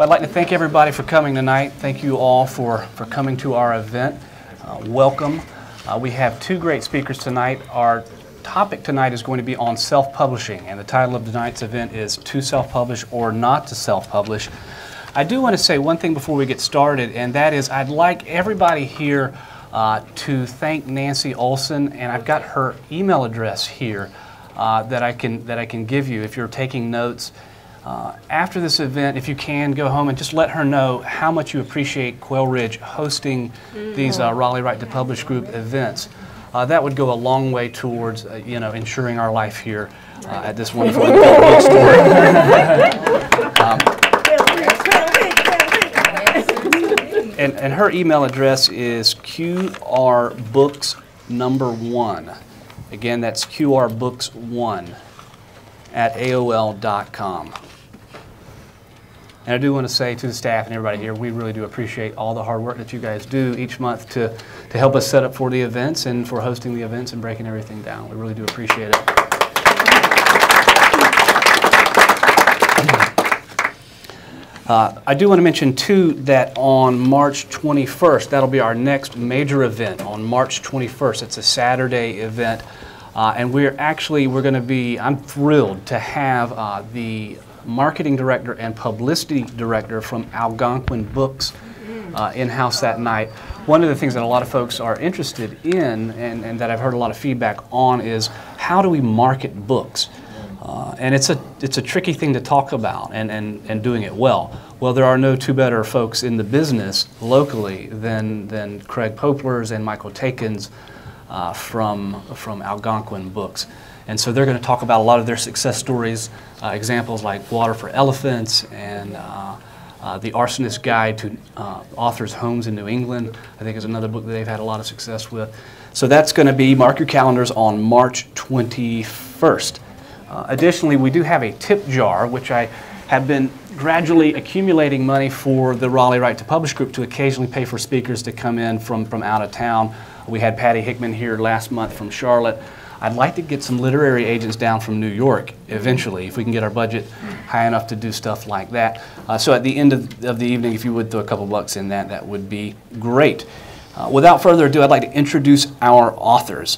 I'd like to thank everybody for coming tonight. Thank you all for coming to our event. Welcome. We have two great speakers tonight. Our topic tonight is going to be on self-publishing, and the title of tonight's event is To Self-Publish or Not to Self-Publish. I do want to say one thing before we get started, and that is I'd like everybody here to thank Nancy Olson, and I've got her email address here that I can give you if you're taking notes. After this event, if you can, go home and just let her know how much you appreciate Quail Ridge hosting these Raleigh Right to Publish Group events. That would go a long way towards, ensuring our life here at this wonderful bookstore. And her email address is QRBooks1. Again, that's QRBooks1@AOL.com. And I do want to say to the staff and everybody here, we really do appreciate all the hard work that you guys do each month to help us set up for the events and for hosting the events and breaking everything down. We really do appreciate it. I do want to mention, too, that on March 21st, that'll be our next major event on March 21st. It's a Saturday event. And we're going to be, I'm thrilled to have the marketing director and publicity director from Algonquin Books in-house that night. One of the things that a lot of folks are interested in and that I've heard a lot of feedback on is how do we market books? And it's a tricky thing to talk about and doing it well. Well, there are no two better folks in the business locally than Craig Poplars and Michael Takins from Algonquin Books. And so they're going to talk about a lot of their success stories, examples like Water for Elephants and The Arsonist's Guide to Authors' Homes in New England, I think is another book that they've had a lot of success with. So that's going to be, mark your calendars, on March 21st. Additionally, we do have a tip jar, which I have been gradually accumulating money for the Raleigh Right to Publish Group to occasionally pay for speakers to come in from out of town. We had Patty Hickman here last month from Charlotte. I'd like to get some literary agents down from New York eventually, if we can get our budget high enough to do stuff like that. So at the end of the evening, if you would throw a couple bucks in that would be great. Without further ado, I'd like to introduce our authors.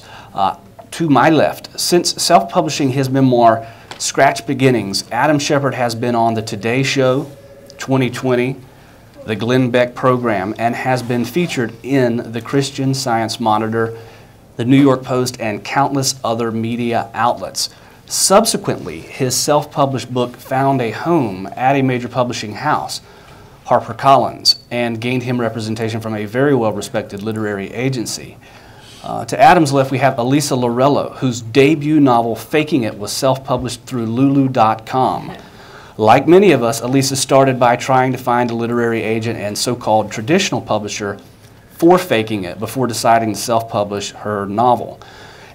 To my left, since self-publishing his memoir, Scratch Beginnings, Adam Shepard has been on the Today Show, 2020, the Glenn Beck program, and has been featured in the Christian Science Monitor, the New York Post, and countless other media outlets. Subsequently, his self-published book found a home at a major publishing house, HarperCollins, and gained him representation from a very well-respected literary agency. To Adam's left, we have Elisa Lorello, whose debut novel, Faking It, was self-published through Lulu.com. Like many of us, Elisa started by trying to find a literary agent and so-called traditional publisher for Faking It before deciding to self-publish her novel.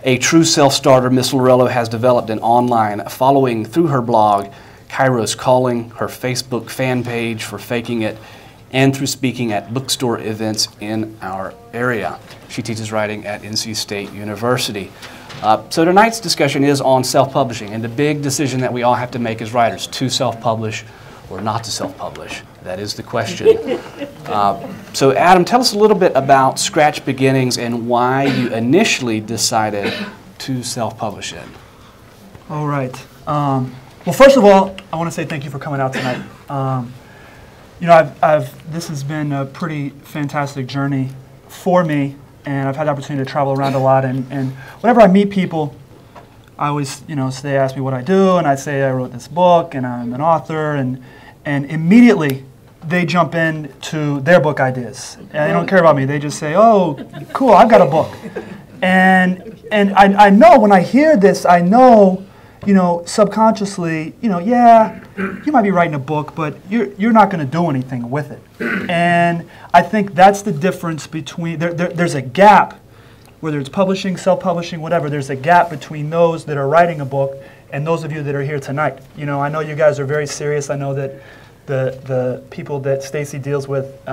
A true self-starter, Miss Lorello has developed an online following through her blog, Kairos Calling, her Facebook fan page for Faking It, and through speaking at bookstore events in our area. She teaches writing at NC State University. So tonight's discussion is on self-publishing and the big decision that we all have to make as writers, to self-publish or not to self-publish. That is the question. So Adam, tell us a little bit about Scratch Beginnings and why you initially decided to self-publish it. All right. Well, first of all, I want to say thank you for coming out tonight. This has been a pretty fantastic journey for me, and I've had the opportunity to travel around a lot, and whenever I meet people, I always, they ask me what I do, and I say I wrote this book, and I'm an author, and immediately they jump into their book ideas. And they don't care about me. They just say, oh, cool, I've got a book. And I know when I hear this, I know, subconsciously, yeah, you might be writing a book, but you're not going to do anything with it. And I think that's the difference between, there's a gap, whether it's publishing, self-publishing, whatever, there's a gap between those that are writing a book and those of you that are here tonight. I know you guys are very serious. I know that the people that Stacy deals with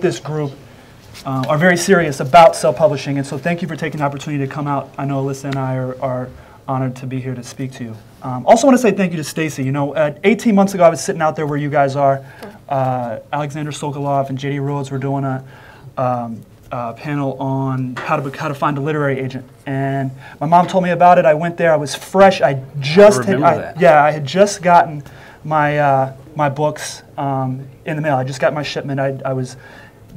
this group are very serious about self-publishing, and so thank you for taking the opportunity to come out. I know Alyssa and I are honored to be here to speak to you. Also want to say thank you to Stacy. 18 months ago I was sitting out there where you guys are Alexander Sokolov and J.D. Rhodes were doing a panel on how to find a literary agent, and my mom told me about it. I went there. I was fresh. I had just gotten my my books in the mail. I just got my shipment. I was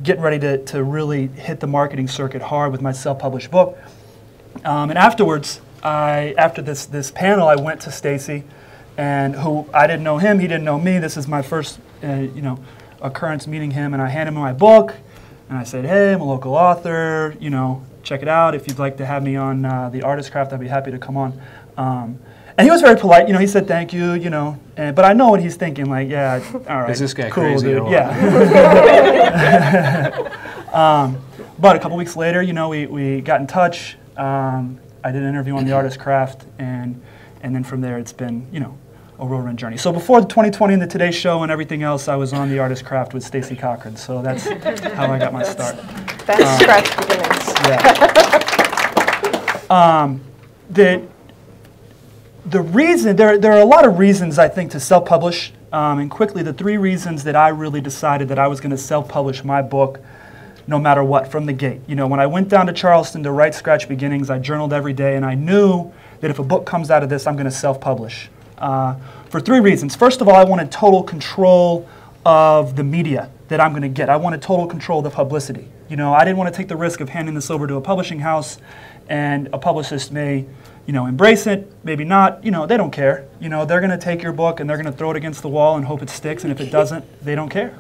getting ready to really hit the marketing circuit hard with my self-published book. And afterwards, after this panel, I went to Stacy, and who I didn't know him, he didn't know me. This is my first occurrence meeting him, and I handed him my book. And I said, hey, I'm a local author, check it out. If you'd like to have me on the Artist Craft, I'd be happy to come on. And he was very polite, he said thank you, but I know what he's thinking, like, yeah, all right. Is this guy cool, crazy dude. or Yeah. But a couple weeks later, we got in touch. I did an interview on the Artist Craft, and then from there it's been, a whirlwind journey. So before the 2020 and the Today Show and everything else, I was on the Artist Craft with Stacey Cochran. So that's how I got my start. That's scratch beginnings. Yeah. The reason, there are a lot of reasons, I think, to self-publish. And quickly, the 3 reasons that I really decided that I was going to self-publish my book no matter what, from the gate. When I went down to Charleston to write Scratch Beginnings, I journaled every day, and I knew that if a book comes out of this, I'm going to self-publish. For 3 reasons. First of all, I wanted total control of the media that I'm going to get. I wanted total control of the publicity. I didn't want to take the risk of handing this over to a publishing house, and a publicist may, embrace it, maybe not. They don't care. They're going to take your book and they're going to throw it against the wall and hope it sticks, and if it doesn't, they don't care.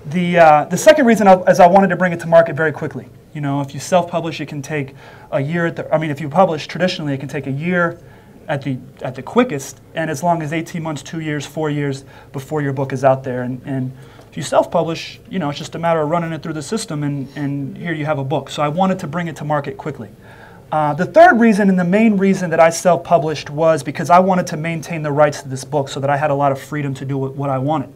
The second reason is I wanted to bring it to market very quickly. If you self-publish, it can take a year. If you publish traditionally, it can take a year at the quickest, and as long as 18 months, 2 years, 4 years before your book is out there. And if you self-publish, it's just a matter of running it through the system, and here you have a book. So I wanted to bring it to market quickly. The third reason, and the main reason that I self-published, was because I wanted to maintain the rights to this book so that I had a lot of freedom to do what I wanted.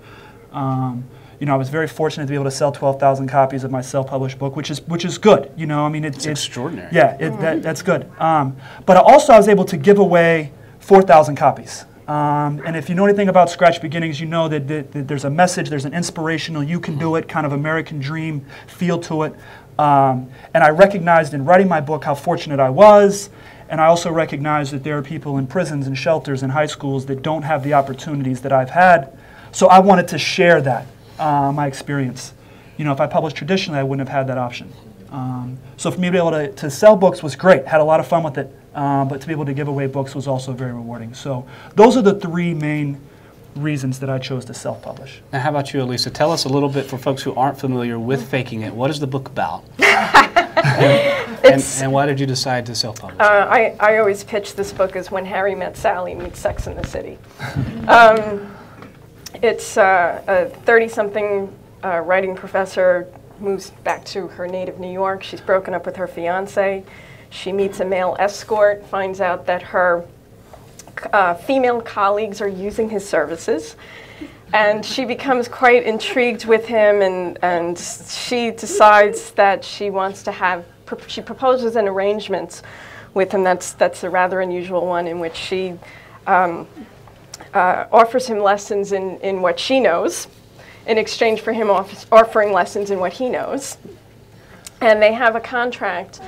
I was very fortunate to be able to sell 12,000 copies of my self-published book, which is good. It's extraordinary. Yeah, that's good. But also I was able to give away 4,000 copies. And if you know anything about Scratch Beginnings, you know that there's a message, there's an inspirational, you can do it, kind of American dream feel to it. And I recognized in writing my book how fortunate I was, and I also recognized that there are people in prisons and shelters and high schools that don't have the opportunities that I've had. So I wanted to share that. My experience. If I published traditionally, I wouldn't have had that option. So for me to be able to sell books was great. Had a lot of fun with it. But to be able to give away books was also very rewarding. So those are the 3 main reasons that I chose to self-publish. Now, how about you, Elisa? Tell us a little bit, for folks who aren't familiar with Faking It, what is the book about? and why did you decide to self-publish? I always pitch this book as When Harry Met Sally meets Sex in the City. It's a 30-something writing professor moves back to her native New York. She's broken up with her fiance. She meets a male escort, finds out that her female colleagues are using his services, and she becomes quite intrigued with him, and she decides that she wants to she proposes an arrangement with him. That's a rather unusual one, in which she offers him lessons in what she knows, in exchange for him offering lessons in what he knows. And they have a contract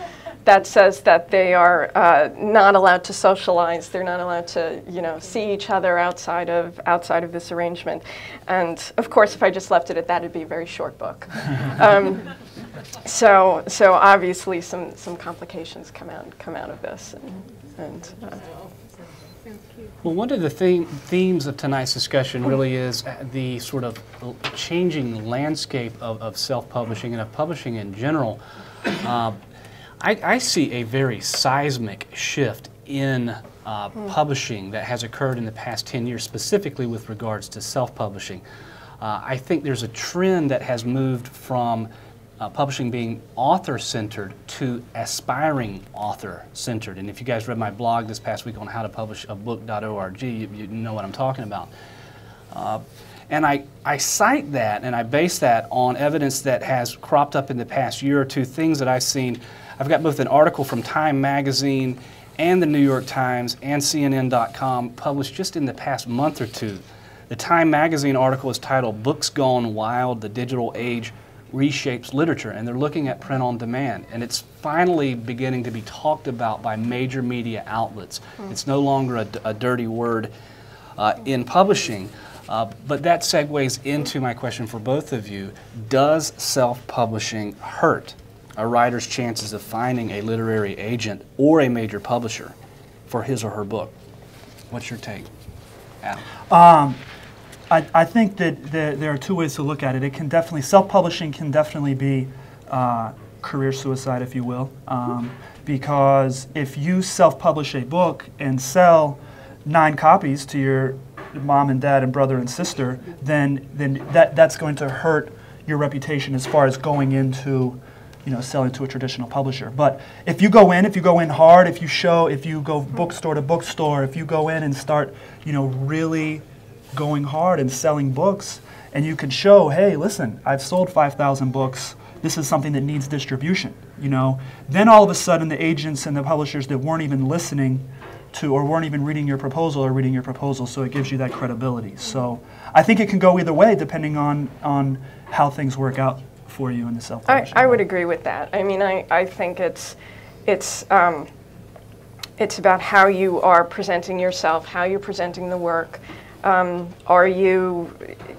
that says that they are not allowed to socialize. They're not allowed to, see each other outside of this arrangement. And of course, if I just left it at that, it'd be a very short book. So obviously, some complications come out of this, Well, one of the themes of tonight's discussion really is the sort of changing landscape of self-publishing and of publishing in general. I see a very seismic shift in publishing that has occurred in the past 10 years, specifically with regards to self-publishing. I think there's a trend that has moved from publishing being author-centered to aspiring author-centered. And if you guys read my blog this past week on how to publish a book.org, you know what I'm talking about. And I cite that and I base that on evidence that has cropped up in the past year or two, things that I've seen. I've got both an article from Time Magazine and the New York Times and CNN.com published just in the past month or two The Time magazine article is titled "Books Gone Wild, the Digital Age Reshapes Literature," and they're looking at print on demand, and it's finally beginning to be talked about by major media outlets. It's no longer a dirty word in publishing. But that segues into my question for both of you. Does self-publishing hurt a writer's chances of finding a literary agent or a major publisher for his or her book? What's your take, Adam? I think that there are two ways to look at it. It can definitely, self-publishing can definitely be career suicide, if you will, because if you self-publish a book and sell 9 copies to your mom and dad and brother and sister, then that's going to hurt your reputation as far as going into, selling to a traditional publisher. But if you go in hard, if you go bookstore to bookstore, if you go in and start, really going hard and selling books, and you can show, hey, listen, I've sold 5,000 books. This is something that needs distribution. Then all of a sudden, the agents and the publishers that weren't even listening to or weren't even reading your proposal are reading your proposal, so it gives you that credibility. So I think it can go either way depending on how things work out for you in the self-publishing. I would agree with that. I mean, I think it's about how you are presenting yourself, how you're presenting the work. Are you,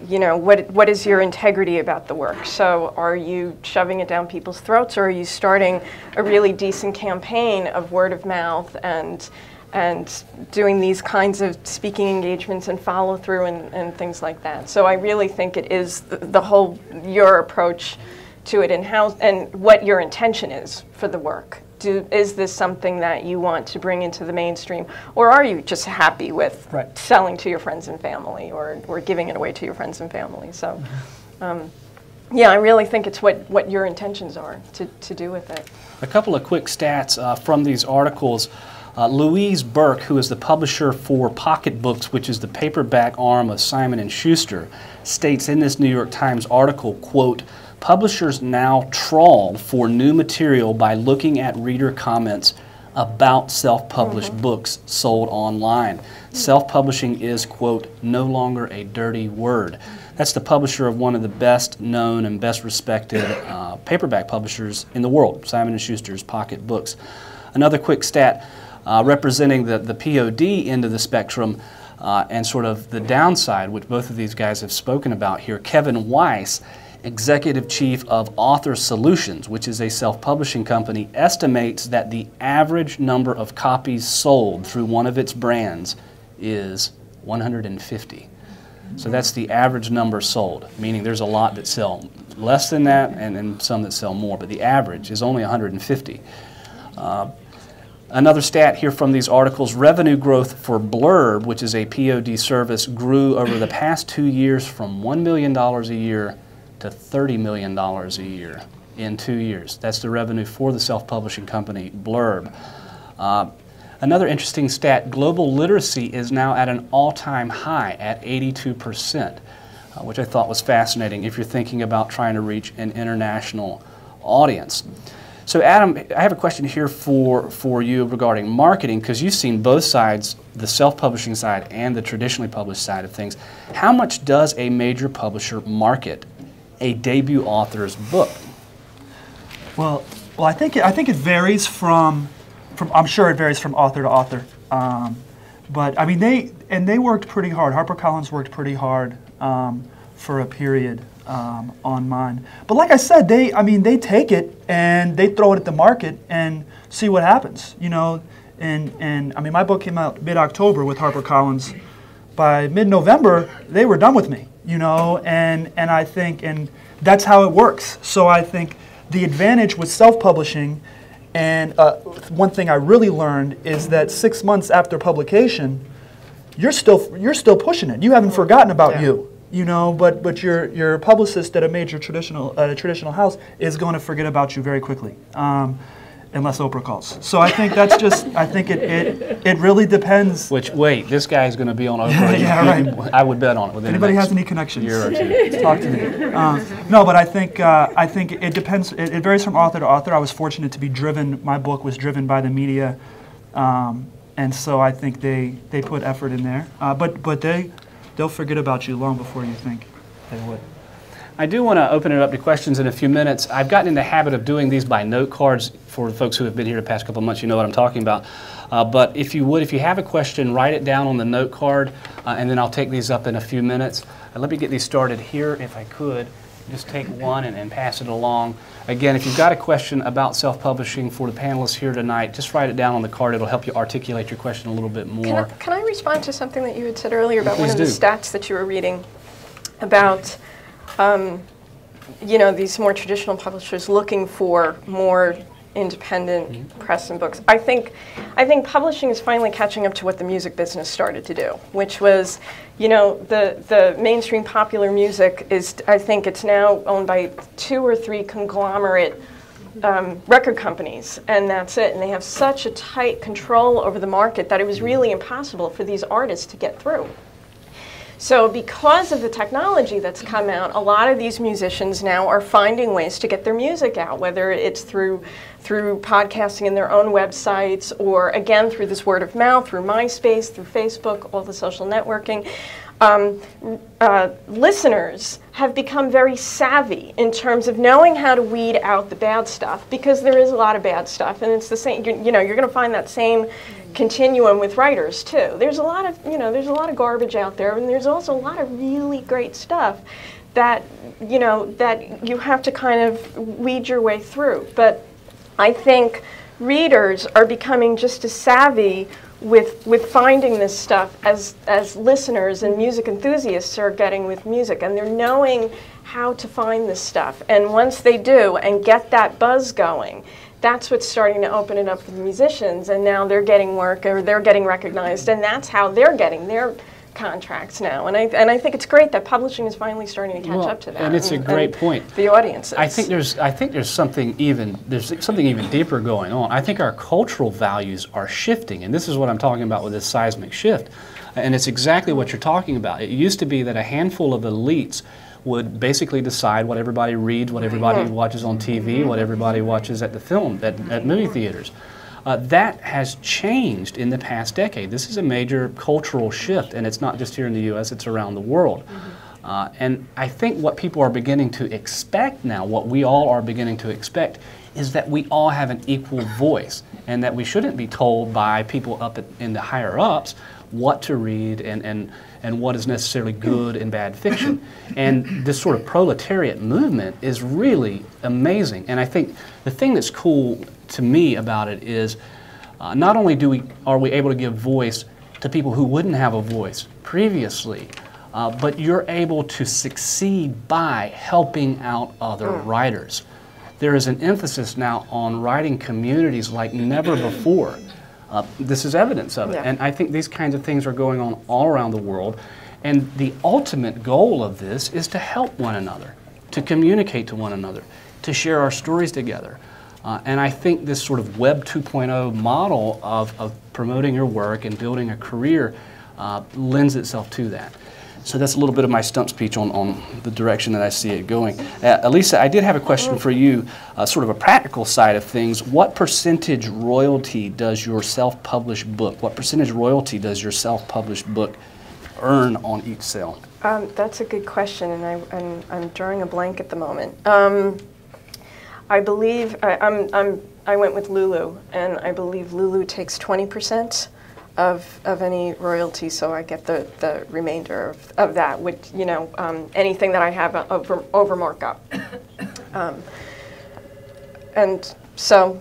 what is your integrity about the work? So are you shoving it down people's throats, or are you starting a really decent campaign of word of mouth and doing these kinds of speaking engagements and follow through and things like that? So I really think it is the whole, your approach to it and what your intention is for the work. Is this something that you want to bring into the mainstream, or are you just happy with selling to your friends and family or giving it away to your friends and family? So yeah, I really think it's what your intentions are to do with it. A couple of quick stats from these articles. Louise Burke, who is the publisher for Pocketbooks, which is the paperback arm of Simon & Schuster, states in this New York Times article, quote, "Publishers now trawl for new material by looking at reader comments about self-published books sold online. Self-publishing is, quote, no longer a dirty word." That's the publisher of one of the best known and best respected paperback publishers in the world, Simon & Schuster's Pocketbooks. Another quick stat representing the POD end of the spectrum and sort of the downside, which both of these guys have spoken about here. Kevin Weiss, Executive Chief of Author Solutions, which is a self-publishing company, estimates that the average number of copies sold through one of its brands is 150. So that's the average number sold, meaning there's a lot that sell less than that and some that sell more, but the average is only 150. Another stat here from these articles, revenue growth for Blurb, which is a POD service, grew over the past 2 years from $1 million a year to $30 million a year in 2 years. That's the revenue for the self-publishing company Blurb. Another interesting stat, global literacy is now at an all-time high at 82%, which I thought was fascinating if you're thinking about trying to reach an international audience. So Adam, I have a question here for you regarding marketing, because you've seen both sides, the self-publishing side and the traditionally published side of things. How much does a major publisher market a debut author's book? Well, I think it varies from I'm sure it varies from author to author. But I mean, they worked pretty hard. HarperCollins worked pretty hard for a period on mine. But like I said, they take it and they throw it at the market and see what happens. And I mean, my book came out mid-October with HarperCollins. By mid-November, they were done with me. And I think, and that's how it works. So I think the advantage with self-publishing, and one thing I really learned is that 6 months after publication, you're still pushing it. You haven't forgotten about you. But your publicist at a major traditional house is going to forget about you very quickly, unless Oprah calls. So I think that's just, I think it really depends. Which, wait, this guy is going to be on Oprah. Yeah, right. I would bet on it within Anybody has any connections? Year or two. Talk to me. No, but I think it depends. It varies from author to author. I was fortunate to be driven. My book was driven by the media, and so I think they put effort in there. But they'll forget about you long before you think they would. I do want to open it up to questions in a few minutes. I've gotten in the habit of doing these by note cards. For folks who have been here the past couple of months, you know what I'm talking about. But if you would, if you have a question, write it down on the note card, and then I'll take these up in a few minutes. Let me get these started here, if I could. Just take one and pass it along. Again, if you've got a question about self-publishing for the panelists here tonight, just write it down on the card. It'll help you articulate your question a little bit more. Can I respond to something that you had said earlier about Please one of the stats that you were reading about, you know, these more traditional publishers looking for more independent press and books. I think publishing is finally catching up to what the music business started to do, which was, you know, the mainstream popular music is, I think it's now owned by 2 or 3 conglomerate record companies, and that's it. And they have such a tight control over the market that it was really impossible for these artists to get through. So because of the technology that's come out, a lot of these musicians now are finding ways to get their music out, whether it's through podcasting in their own websites, or again through this word of mouth, through MySpace, through Facebook, all the social networking. Listeners have become very savvy in terms of knowing how to weed out the bad stuff, because there is a lot of bad stuff, and it's the same. You know, you're going to find that same continuum with writers too. There's a lot of, you know, there's a lot of garbage out there, and there's also a lot of really great stuff that, you know, that you have to kind of weed your way through. But I think readers are becoming just as savvy with finding this stuff as listeners and music enthusiasts are getting with music, and they're knowing how to find this stuff. And once they do and get that buzz going, that's what's starting to open it up for the musicians, and now they're getting work, or they're getting recognized, and that's how they're getting their contracts now. And I think it's great that publishing is finally starting to catch up to that. And it's a great point. The audiences. I think there's something even deeper going on. I think our cultural values are shifting, and this is what I'm talking about with this seismic shift. And it's exactly what you're talking about. It used to be that a handful of elites would basically decide what everybody reads, what everybody watches on TV, what everybody watches at at movie theaters. That has changed in the past decade. This is a major cultural shift, and it's not just here in the U.S., it's around the world. And I think what people are beginning to expect now, what we all are beginning to expect, is that we all have an equal voice, and that we shouldn't be told by people up in the higher ups what to read and what is necessarily good and bad fiction. And this sort of proletariat movement is really amazing. And I think the thing that's cool to me about it is not only are we able to give voice to people who wouldn't have a voice previously, but you're able to succeed by helping out other writers. There is an emphasis now on writing communities like never before. This is evidence of it. Yeah. And I think these kinds of things are going on all around the world. And the ultimate goal of this is to help one another, to communicate to one another, to share our stories together. And I think this sort of Web 2.0 model of promoting your work and building a career lends itself to that. So that's a little bit of my stump speech on the direction that I see it going. Elisa, I did have a question for you, sort of a practical side of things. What percentage royalty does your self-published book, earn on each sale? That's a good question, and I'm drawing a blank at the moment. I believe I went with Lulu, and I believe Lulu takes 20% of any royalty, so I get the remainder of that, which, you know, anything that I have over markup. And so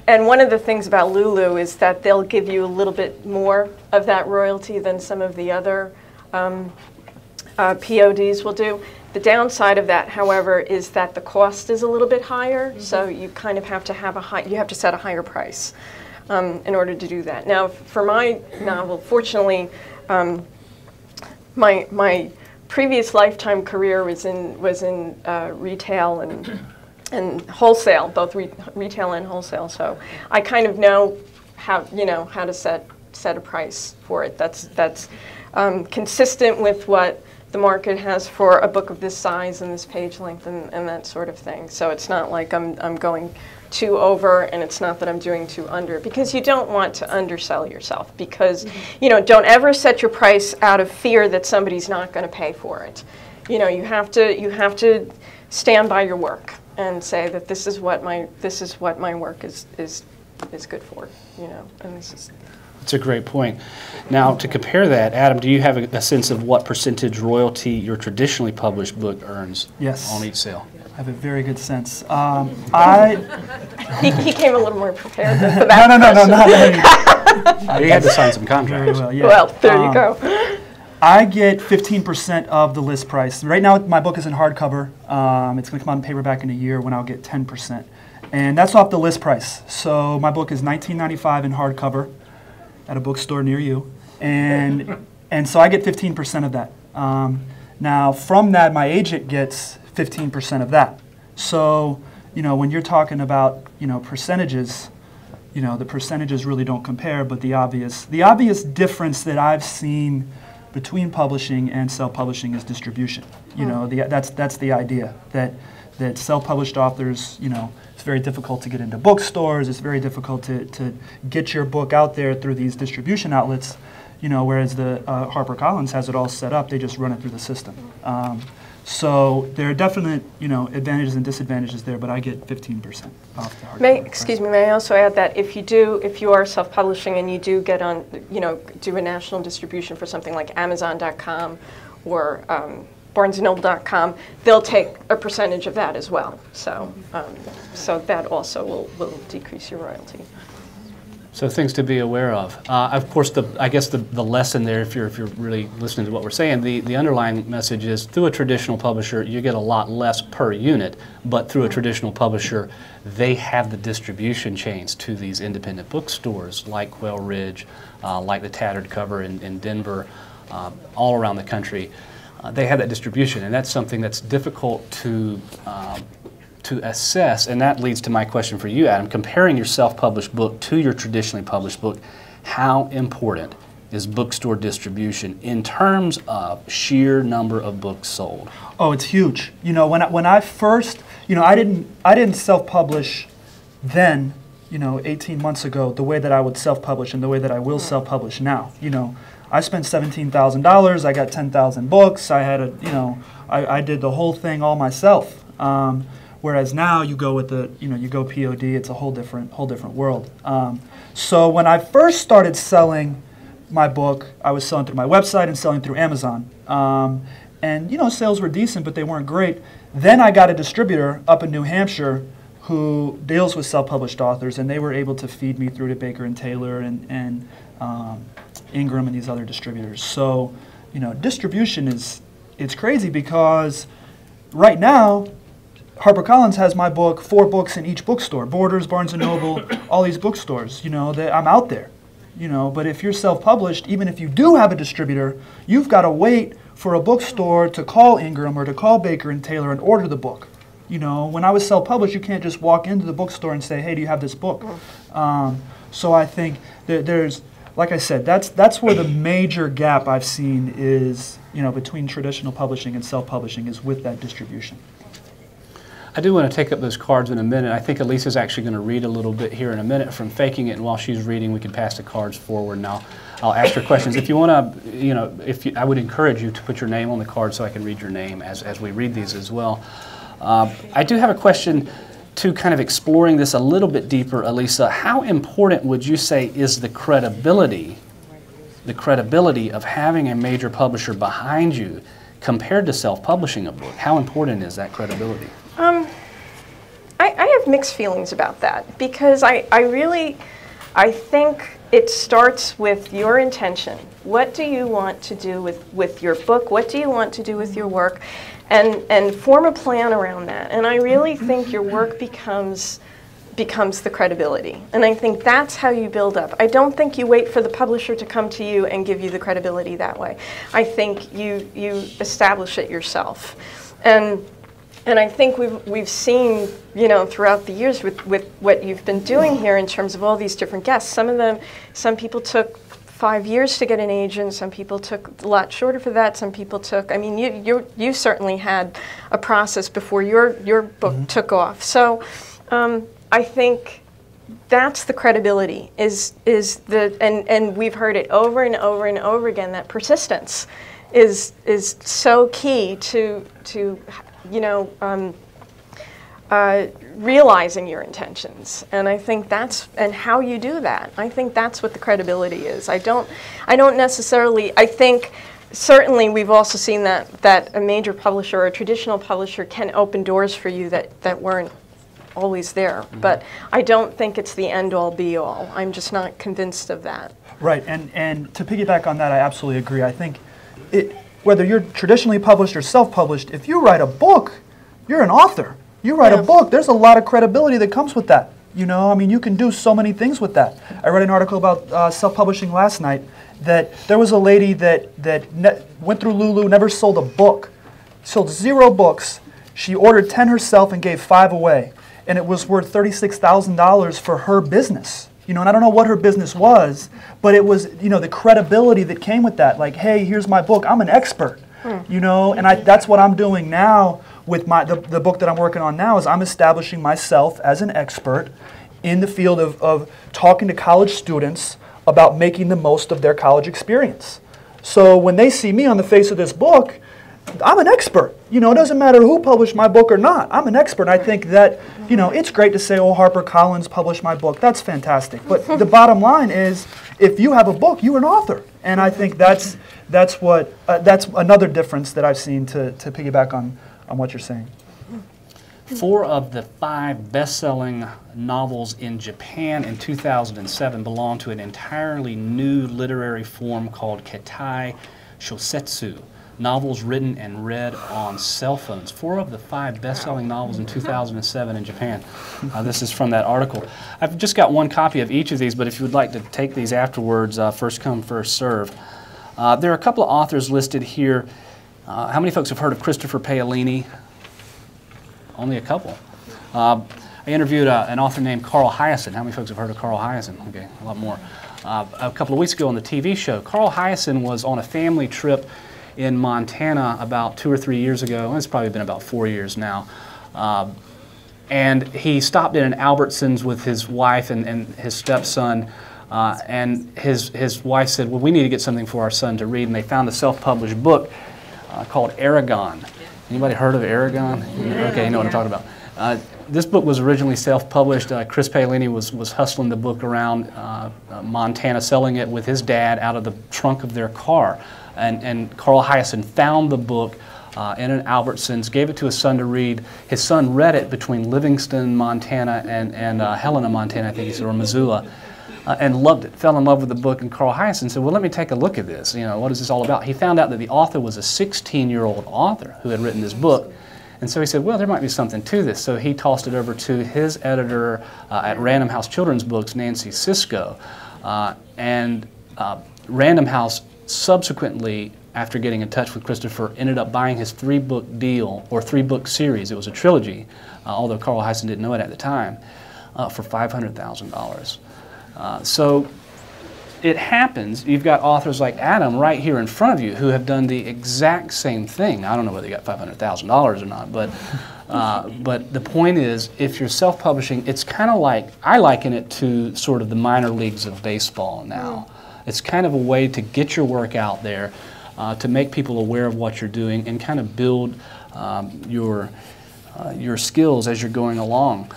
and one of the things about Lulu is that they'll give you a little bit more of that royalty than some of the other PODs will do. The downside of that, however, is that the cost is a little bit higher, so you kind of have to have you have to set a higher price in order to do that. Now, for my novel, fortunately, my previous lifetime career was in retail and wholesale, both retail and wholesale. So I kind of know how to set a price for it. That's consistent with what the market has for a book of this size and this page length and that sort of thing. So it's not like I'm going too over, and it's not that I'm doing too under, because you don't want to undersell yourself, because you know, don't ever set your price out of fear that somebody's not going to pay for it. You know, you have to stand by your work and say that this is what my work is good for, you know, and this is. That's a great point. Now, to compare that, Adam, do you have a sense of what percentage royalty your traditionally published book earns on each sale? I have a very good sense. He came a little more prepared for that. No, not really. You had to sign some contracts. Very well, yeah. Well, there you go. I get 15% of the list price. Right now, my book is in hardcover. It's going to come out in paperback in a year when I'll get 10%. And that's off the list price. So my book is $19.95 in hardcover at a bookstore near you. And so I get 15% of that. Now, from that, my agent gets 15% of that. So, you know, when you're talking about, you know, percentages, you know, the percentages really don't compare, but the obvious difference that I've seen between publishing and self-publishing is distribution. You know, that's the idea, that self-published authors, you know, it's very difficult to get into bookstores, it's very difficult to get your book out there through these distribution outlets, you know, whereas the HarperCollins has it all set up, they just run it through the system. So there are definite, you know, advantages and disadvantages there, but I get 15% off the hardcover. Excuse me, may I also add that if you are self-publishing and you do get on, you know, do a national distribution for something like Amazon.com or BarnesandNoble.com, they'll take a percentage of that as well. So, so that also will decrease your royalty. So things to be aware of. Of course, I guess the lesson there, if you're really listening to what we're saying, the underlying message is through a traditional publisher, you get a lot less per unit, but through a traditional publisher, they have the distribution chains to these independent bookstores like Quail Ridge, like the Tattered Cover in Denver, all around the country. They have that distribution, and that's something that's difficult to assess, and that leads to my question for you, Adam. Comparing your self-published book to your traditionally published book, how important is bookstore distribution in terms of sheer number of books sold? Oh, it's huge. You know, when I first, you know, I didn't self-publish then, you know, 18 months ago, the way that I would self-publish and the way that I will self-publish now. You know, I spent $17,000. I got 10,000 books. I had you know, I did the whole thing all myself. Whereas now you go with you go POD. It's a whole different world. So when I first started selling my book, I was selling through my website and selling through Amazon. And you know, sales were decent, but they weren't great. Then I got a distributor up in New Hampshire who deals with self-published authors, and they were able to feed me through to Baker and Taylor and Ingram and these other distributors. So, you know, distribution it's crazy because right now HarperCollins has my book, 4 books in each bookstore, Borders, Barnes & Noble, all these bookstores, you know, that I'm out there, you know. But if you're self-published, even if you do have a distributor, you've got to wait for a bookstore to call Ingram or to call Baker and Taylor and order the book. You know, when I was self-published, you can't just walk into the bookstore and say, hey, do you have this book? So I think there's, like I said, that's where the major gap I've seen is, you know, between traditional publishing and self-publishing is with that distribution. I do want to take up those cards in a minute. I think Elisa's actually going to read a little bit here in a minute from Faking It, and while she's reading, we can pass the cards forward, and I'll ask her questions. If you want to, you know, I would encourage you to put your name on the card so I can read your name as we read these as well. I do have a question to kind of exploring this a little bit deeper, Elisa. How important would you say is the credibility of having a major publisher behind you compared to self-publishing a book? How important is that credibility? I have mixed feelings about that because I think it starts with your intention. What do you want to do with your book? What do you want to do with your work? And form a plan around that. And I really think your work becomes the credibility. And I think that's how you build up. I don't think you wait for the publisher to come to you and give you the credibility that way. I think you establish it yourself. And I think we've seen, you know, throughout the years with what you've been doing here in terms of all these different guests. Some people took 5 years to get an agent. Some people took a lot shorter for that. Some people took. I mean, you certainly had a process before your book took off. So I think that's the credibility, and we've heard it over and over and over again, that persistence is so key to realizing your intentions. And I think and how you do that, I think that's what the credibility is. I don't necessarily, I think certainly we've also seen that a major publisher or a traditional publisher can open doors for you that weren't always there. Mm-hmm. But I don't think it's the end-all be-all. I'm just not convinced of that. Right, and to piggyback on that, I absolutely agree. I think whether you're traditionally published or self-published, if you write a book, you're an author. You write a book, there's a lot of credibility that comes with that. You know, I mean, you can do so many things with that. I read an article about self-publishing last night that there was a lady that went through Lulu, never sold a book, sold 0 books. She ordered 10 herself and gave 5 away. And it was worth $36,000 for her business. You know, and I don't know what her business was, but it was, you know, the credibility that came with that. Like, hey, here's my book. I'm an expert. You know, and that's what I'm doing now with the book that I'm working on now, is I'm establishing myself as an expert in the field of talking to college students about making the most of their college experience. So when they see me on the face of this book, I'm an expert. You know, it doesn't matter who published my book or not. I'm an expert. I think that, you know, it's great to say, oh, HarperCollins published my book. That's fantastic. But the bottom line is, if you have a book, you're an author. And I think that's another difference that I've seen to piggyback on what you're saying. 4 of the 5 best-selling novels in Japan in 2007 belong to an entirely new literary form called Keitai Shosetsu. Novels written and read on cell phones. 4 of the 5 best-selling novels in 2007 in Japan. This is from that article. I've just got 1 copy of each of these, but if you would like to take these afterwards, first come, first serve. There are a couple of authors listed here. How many folks have heard of Christopher Paolini? Only a couple. I interviewed an author named Carl Hiaasen. How many folks have heard of Carl Hiaasen? Okay, a lot more. A couple of weeks ago on the TV show, Carl Hiaasen was on a family trip in Montana about 2 or 3 years ago. It's probably been about 4 years now. And he stopped in an Albertsons with his wife and his stepson. And his wife said, well, we need to get something for our son to read. And they found a self-published book called Aragon. Anybody heard of Aragon? Okay, you know what I'm talking about. This book was originally self-published. Chris Paolini was hustling the book around Montana, selling it with his dad out of the trunk of their car. And Carl Hiaasen found the book in an Albertsons, gave it to his son to read. His son read it between Livingston, Montana, and Helena, Montana, I think he said, or Missoula, and loved it, fell in love with the book. And Carl Hiaasen said, well, let me take a look at this. You know, what is this all about? He found out that the author was a 16-year-old author who had written this book. And so he said, well, there might be something to this. So he tossed it over to his editor at Random House Children's Books, Nancy Sisko. Random House subsequently, after getting in touch with Christopher, ended up buying his 3-book deal, or 3-book series. It was a trilogy, although Carl Hiaasen didn't know it at the time, for $500,000. So it happens. You've got authors like Adam right here in front of you who have done the exact same thing. I don't know whether they got $500,000 or not, but the point is, if you're self-publishing, it's kind of like, I liken it to sort of the minor leagues of baseball now. It's kind of a way to get your work out there, to make people aware of what you're doing, and kind of build your skills as you're going along.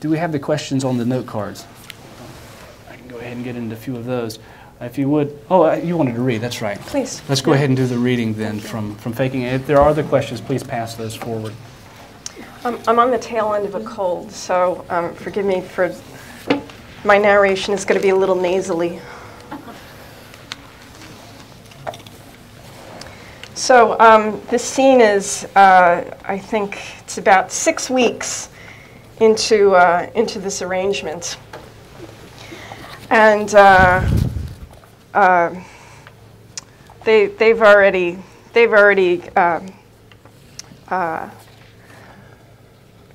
Do we have the questions on the note cards? I can go ahead and get into a few of those. If you would, you wanted to read, that's right. Please. Let's go ahead and do the reading then from Faking It. If there are other questions, please pass those forward. I'm on the tail end of a cold, so forgive me for my narration is going to be a little nasally. So this scene is, I think it's about 6 weeks into this arrangement, and they've already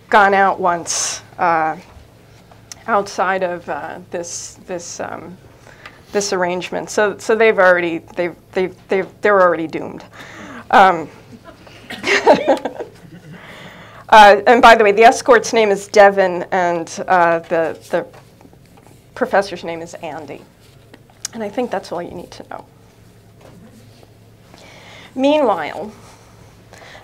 gone out once outside of this arrangement. So they're already doomed. And by the way, the escort's name is Devin, and the professor's name is Andy. And I think that's all you need to know. Meanwhile,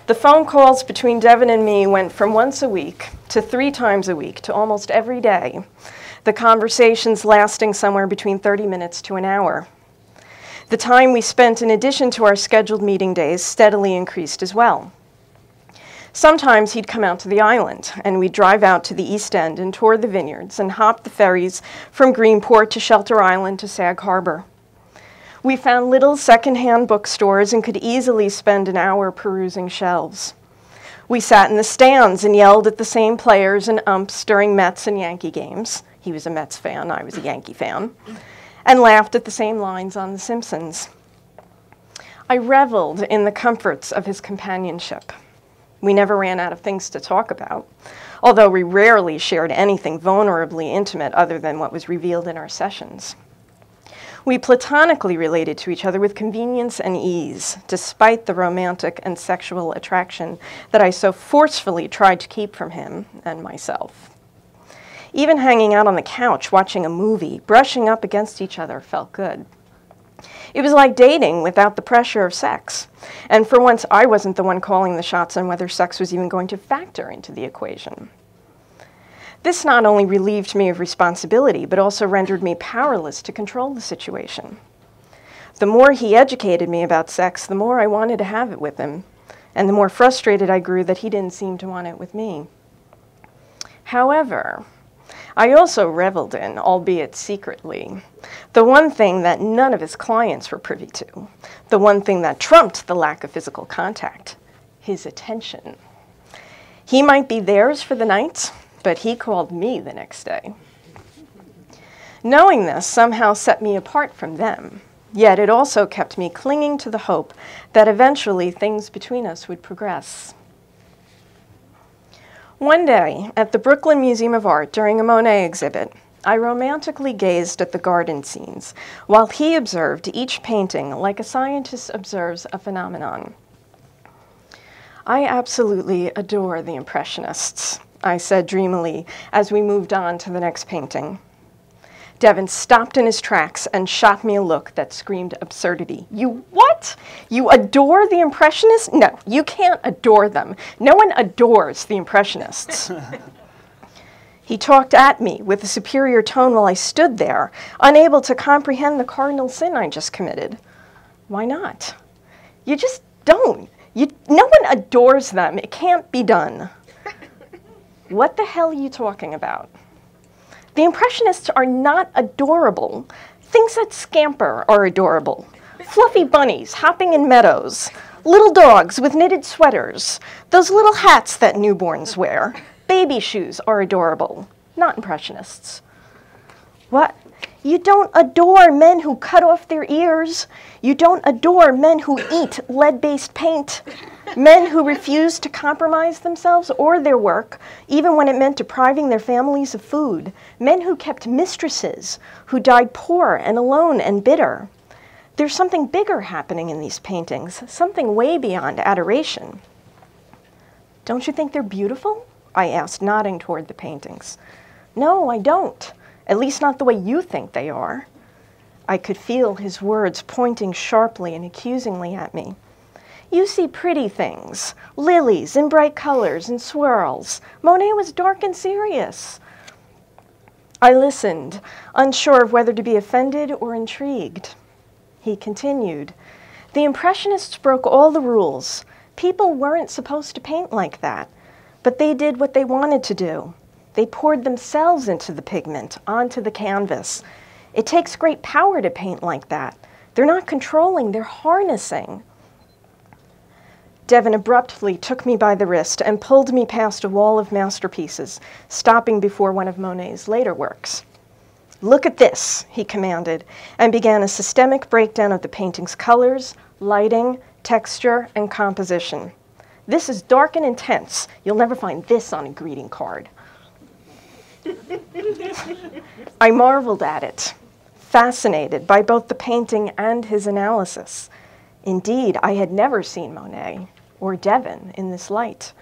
the phone calls between Devin and me went from once a week to 3 times a week to almost every day, the conversations lasting somewhere between 30 minutes to an hour. The time we spent in addition to our scheduled meeting days steadily increased as well. Sometimes he'd come out to the island, and we'd drive out to the East End and tour the vineyards and hop the ferries from Greenport to Shelter Island to Sag Harbor. We found little secondhand bookstores and could easily spend an hour perusing shelves. We sat in the stands and yelled at the same players and umps during Mets and Yankee games. He was a Mets fan, I was a Yankee fan, and laughed at the same lines on The Simpsons. I reveled in the comforts of his companionship. We never ran out of things to talk about, although we rarely shared anything vulnerably intimate other than what was revealed in our sessions. We platonically related to each other with convenience and ease, despite the romantic and sexual attraction that I so forcefully tried to keep from him and myself. Even hanging out on the couch, watching a movie, brushing up against each other felt good. It was like dating without the pressure of sex. And for once, I wasn't the one calling the shots on whether sex was even going to factor into the equation. This not only relieved me of responsibility, but also rendered me powerless to control the situation. The more he educated me about sex, the more I wanted to have it with him, and the more frustrated I grew that he didn't seem to want it with me. However, I also reveled in, albeit secretly, the one thing that none of his clients were privy to, the one thing that trumped the lack of physical contact, his attention. He might be theirs for the night, but he called me the next day. Knowing this somehow set me apart from them, yet it also kept me clinging to the hope that eventually things between us would progress. One day, at the Brooklyn Museum of Art during a Monet exhibit, I romantically gazed at the garden scenes, while he observed each painting like a scientist observes a phenomenon. I absolutely adore the Impressionists, I said dreamily as we moved on to the next painting. Devin stopped in his tracks and shot me a look that screamed absurdity. You what? You adore the Impressionists? No, you can't adore them. No one adores the Impressionists. He talked at me with a superior tone while I stood there, unable to comprehend the cardinal sin I just committed. Why not? You just don't. No one adores them. It can't be done. What the hell are you talking about? The Impressionists are not adorable. Things that scamper are adorable. Fluffy bunnies hopping in meadows, little dogs with knitted sweaters, those little hats that newborns wear. Baby shoes are adorable, not Impressionists. What? You don't adore men who cut off their ears. You don't adore men who eat lead-based paint. Men who refuse to compromise themselves or their work, even when it meant depriving their families of food. Men who kept mistresses, who died poor and alone and bitter. There's something bigger happening in these paintings, something way beyond adoration. Don't you think they're beautiful? I asked, nodding toward the paintings. No, I don't. At least not the way you think they are. I could feel his words pointing sharply and accusingly at me. You see pretty things, lilies in bright colors and swirls. Monet was dark and serious. I listened, unsure of whether to be offended or intrigued. He continued, the Impressionists broke all the rules. People weren't supposed to paint like that, but they did what they wanted to do. They poured themselves into the pigment, onto the canvas. It takes great power to paint like that. They're not controlling, they're harnessing. Devin abruptly took me by the wrist and pulled me past a wall of masterpieces, stopping before one of Monet's later works. Look at this, he commanded, and began a systemic breakdown of the painting's colors, lighting, texture, and composition. This is dark and intense. You'll never find this on a greeting card. I marveled at it, fascinated by both the painting and his analysis. Indeed, I had never seen Monet or Devin in this light.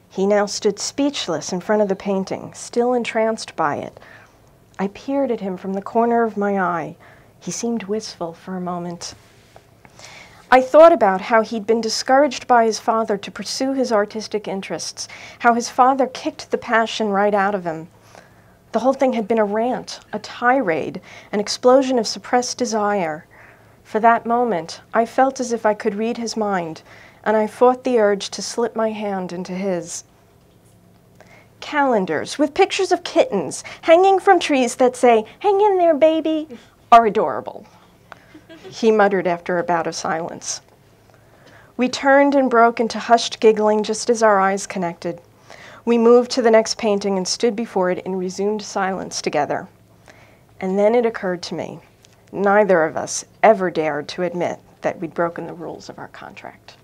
He now stood speechless in front of the painting, still entranced by it. I peered at him from the corner of my eye. He seemed wistful for a moment. I thought about how he'd been discouraged by his father to pursue his artistic interests, how his father kicked the passion right out of him. The whole thing had been a rant, a tirade, an explosion of suppressed desire. For that moment, I felt as if I could read his mind, and I fought the urge to slip my hand into his. Calendars with pictures of kittens hanging from trees that say, "Hang in there, baby," are adorable, he muttered after a bout of silence. We turned and broke into hushed giggling just as our eyes connected. We moved to the next painting and stood before it in resumed silence together. And then it occurred to me, neither of us ever dared to admit that we'd broken the rules of our contract.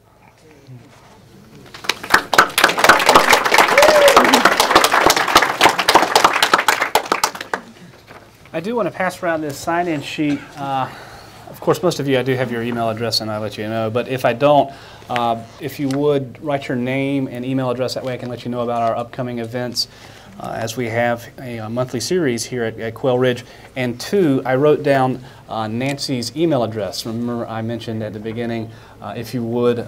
I do want to pass around this sign-in sheet. Of course, most of you, I do have your email address, and I'll let you know. But if I don't, if you would write your name and email address, that way I can let you know about our upcoming events, as we have a monthly series here at Quail Ridge. And two, I wrote down Nancy's email address. Remember, I mentioned at the beginning, if you would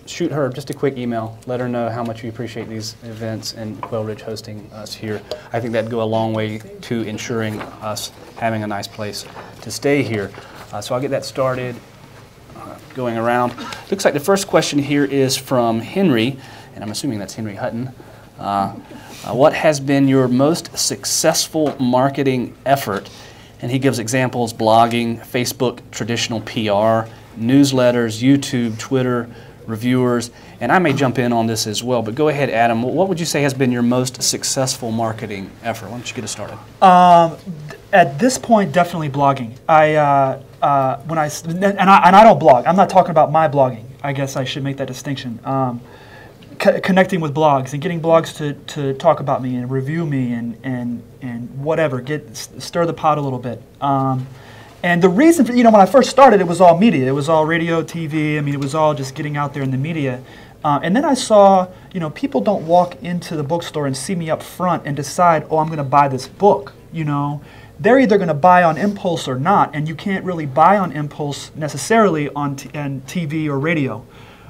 shoot her just a quick email, let her know how much we appreciate these events and Quail Ridge hosting us here. I think that'd go a long way to ensuring us having a nice place to stay here. So I'll get that started going around. Looks like the first question here is from Henry, and I'm assuming that's Henry Hutton. What has been your most successful marketing effort? And he gives examples: blogging, Facebook, traditional PR, newsletters, YouTube, Twitter, reviewers, and I may jump in on this as well, but go ahead, Adam. What would you say has been your most successful marketing effort? Why don't you get us started? At this point, definitely blogging. I don't blog. I'm not talking about my blogging. I guess I should make that distinction. Connecting with blogs and getting blogs to talk about me and review me and whatever, stir the pot a little bit. And the reason for, when I first started, it was all media. It was all radio, TV. I mean, it was all just getting out there in the media. And then I saw, people don't walk into the bookstore and see me up front and decide, oh, I'm going to buy this book. They're either going to buy on impulse or not, and you can't really buy on impulse necessarily on TV or radio.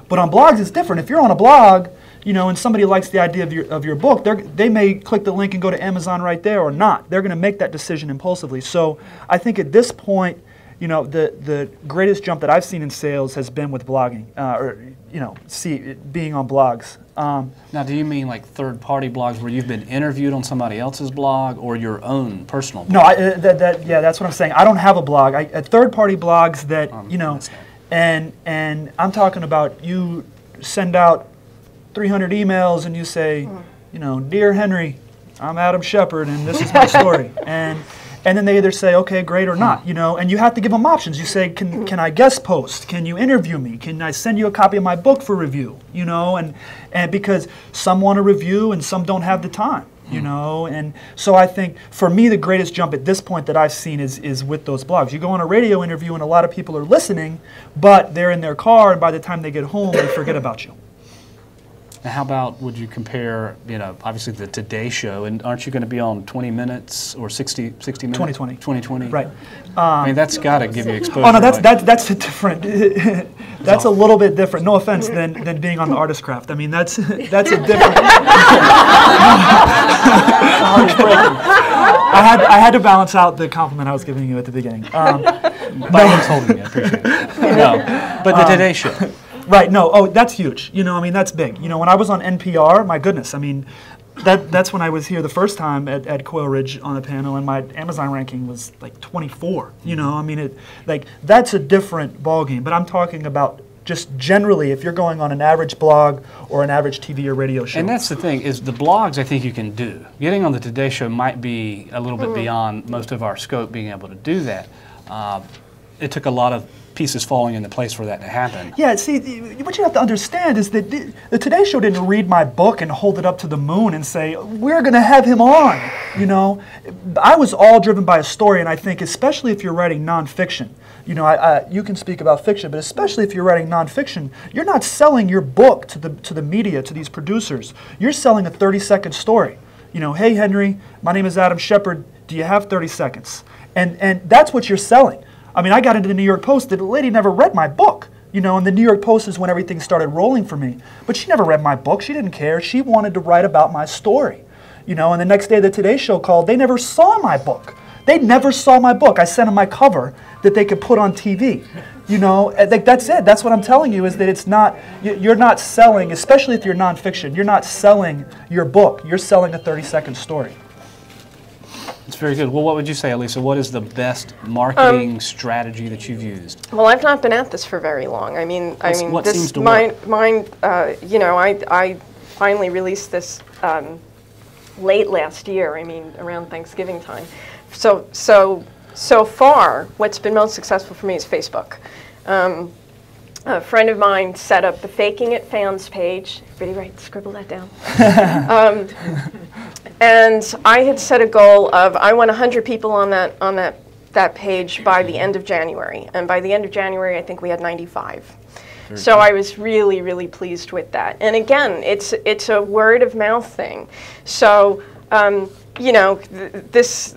But on blogs, it's different. If you're on a blog, and somebody likes the idea of your book, they may click the link and go to Amazon right there or not. They're going to make that decision impulsively. So I think at this point, the greatest jump that I've seen in sales has been with blogging, being on blogs. Now, do you mean like third-party blogs where you've been interviewed on somebody else's blog, or your own personal blog? No, that's what I'm saying. I don't have a blog. Third-party blogs that, and I'm talking about you send out 300 emails and you say, Dear Henry, I'm Adam Shepard and this is my story. And then they either say, okay, great, or not, and you have to give them options. You say, can I guest post? Can you interview me? Can I send you a copy of my book for review? And because some want to review and some don't have the time, and so I think for me the greatest jump at this point that I've seen is with those blogs. You go on a radio interview and a lot of people are listening, but they're in their car, and by the time they get home, they forget about you. Now, how about, would you compare, obviously the Today Show, and aren't you going to be on 20 Minutes or 60 Minutes? 2020. 2020. Right. I mean, that's got to give you exposure. Oh no, that's a different. That's a little bit different. No offense, than being on the Artist Craft. I mean, that's a different. I had to balance out the compliment I was giving you at the beginning. By holding me, I appreciate it. No, but the Today Show. Right, no, oh, that's huge. That's big. When I was on NPR, my goodness, that's when I was here the first time at Quail Ridge on a panel, and my Amazon ranking was like 24. That's a different ballgame. But I'm talking about just generally, if you're going on an average blog or an average TV or radio show. And that's the thing, is the blogs I think you can do. Getting on the Today Show might be a little bit beyond most of our scope, being able to do that. It took a lot of pieces falling into place for that to happen. Yeah, see, what you have to understand is that the Today Show didn't read my book and hold it up to the moon and say, we're going to have him on, you know. I was all driven by a story, and I think especially if you're writing nonfiction, you know, you can speak about fiction, but especially if you're writing nonfiction, you're not selling your book to the media, to these producers. You're selling a 30-second story. You know, hey, Henry, my name is Adam Shepard. Do you have 30 seconds? And that's what you're selling. I mean, I got into the New York Post. The lady never read my book. You know, and the New York Post is when everything started rolling for me. But she never read my book. She didn't care. She wanted to write about my story. You know, and the next day the Today Show called. They never saw my book. They never saw my book. I sent them my cover that they could put on TV. You know, that's it. That's what I'm telling you, is that it's not, you're not selling, especially if you're nonfiction, you're not selling your book. You're selling a 30-second story. It's very good. Well, what would you say, Elisa? What is the best marketing strategy that you've used? Well, I've not been at this for very long. I mean, What this seems to work? mine. You know, I finally released this late last year. I mean, around Thanksgiving time. So far, what's been most successful for me is Facebook. A friend of mine set up the Faking It fans page. Everybody scribble that down. And I had set a goal of I want 100 people on that page by the end of January. And by the end of January, I think we had 95. So I was really, really pleased with that. And again, it's a word of mouth thing. So you know, this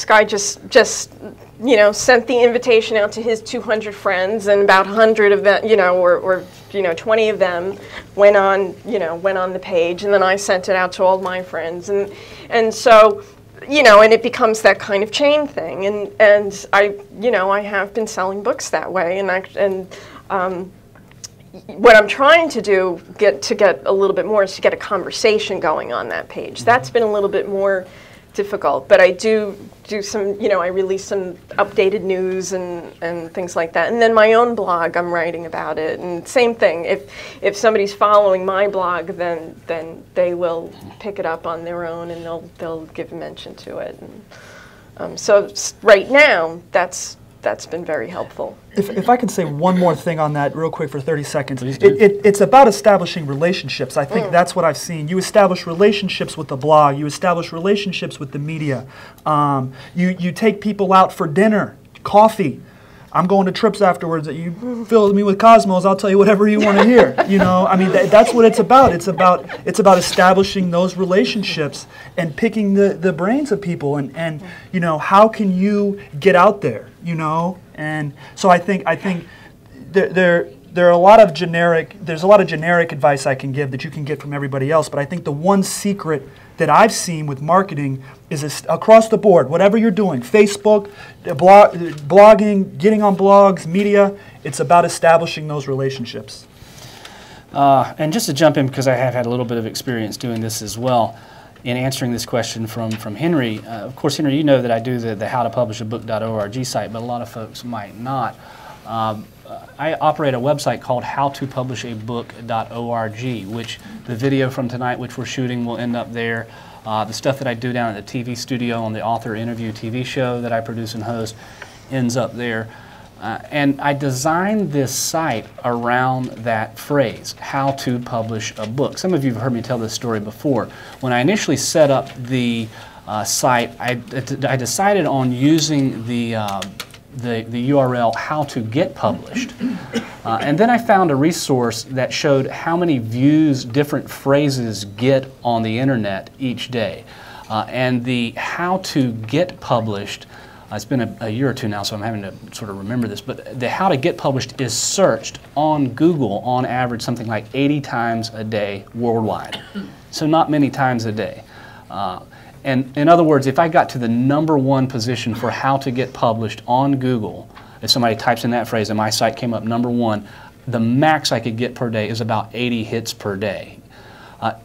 guy just sent the invitation out to his 200 friends, and about 100 of them, or 20 of them went on the page, and then I sent it out to all my friends, and so, and it becomes that kind of chain thing, and I have been selling books that way, and what I'm trying to do get a little bit more is to get a conversation going on that page. That's been a little bit more difficult, but I do some, I release some updated news and things like that. And then my own blog, I'm writing about it. And same thing, if somebody's following my blog, then they will pick it up on their own, and they'll give a mention to it. And, so right now, that's been very helpful. If I can say one more thing on that real quick for 30 seconds. It's about establishing relationships. I think that's what I've seen. You establish relationships with the blog. You establish relationships with the media. You take people out for dinner, coffee. I'm going to trips afterwards. You fill me with Cosmos, I'll tell you whatever you want to hear. I mean, that's what it's about. It's about establishing those relationships and picking the brains of people, and how can you get out there, And so I think there are a lot of generic advice I can give that you can get from everybody else, but I think the one secret that I've seen with marketing is across the board, whatever you're doing, Facebook, blogging, getting on blogs, media, it's about establishing those relationships. And just to jump in, because I have had a little bit of experience doing this as well, in answering this question from Henry. Of course, Henry, you know that I do the howtopublishabook.org site, but a lot of folks might not. I operate a website called howtopublishabook.org, which the video from tonight, which we're shooting, will end up there. The stuff that I do down at the TV studio on the author interview TV show that I produce and host ends up there. And I designed this site around that phrase, how to publish a book. Some of you have heard me tell this story before. When I initially set up the site, I decided on using the URL how to get published. And then I found a resource that showed how many views different phrases get on the internet each day. And the how to get published, it's been a year or two now, so I'm having to sort of remember this, but the how to get published is searched on Google on average something like 80 times a day worldwide. So not many times a day. And in other words, if I got to the #1 position for how to get published on Google, if somebody types in that phrase and my site came up #1, the max I could get per day is about 80 hits per day.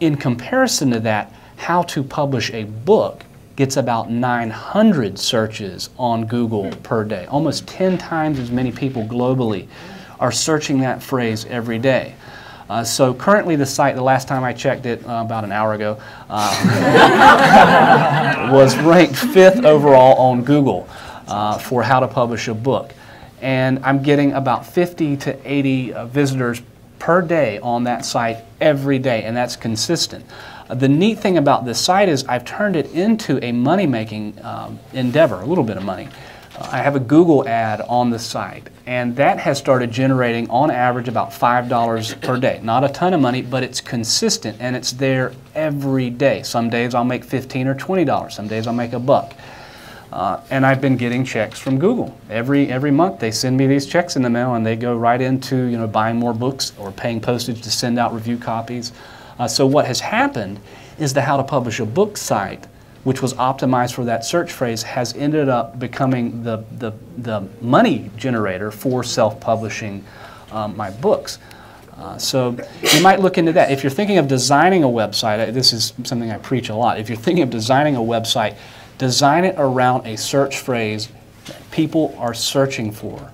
In comparison to that, how to publish a book gets about 900 searches on Google per day. Almost 10 times as many people globally are searching that phrase every day. So currently the site, the last time I checked it about an hour ago, was ranked 5th overall on Google for how to publish a book. and I'm getting about 50 to 80 visitors per day on that site every day, and that's consistent. The neat thing about this site is I've turned it into a money-making endeavor, a little bit of money. I have a Google ad on the site, and that has started generating on average about $5 per day. Not a ton of money, but it's consistent and it's there every day. Some days I'll make $15 or $20. Some days I'll make $1. And I've been getting checks from Google. Every month they send me these checks in the mail, and they go right into buying more books or paying postage to send out review copies. So what has happened is the How to Publish a Book site, which was optimized for that search phrase, has ended up becoming the money generator for self-publishing my books. So you might look into that. If you're thinking of designing a website, this is something I preach a lot. If you're thinking of designing a website, design it around a search phrase that people are searching for.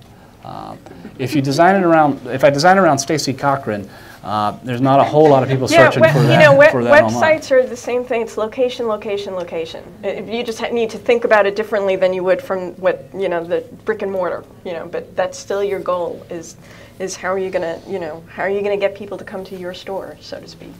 If I design it around Stacey Cochran, there's not a whole lot of people searching for that. Websites online. are the same thing. It's location, location, location. You just need to think about it differently than you would from the brick and mortar. But that's still your goal. Is how are you gonna get people to come to your store, so to speak.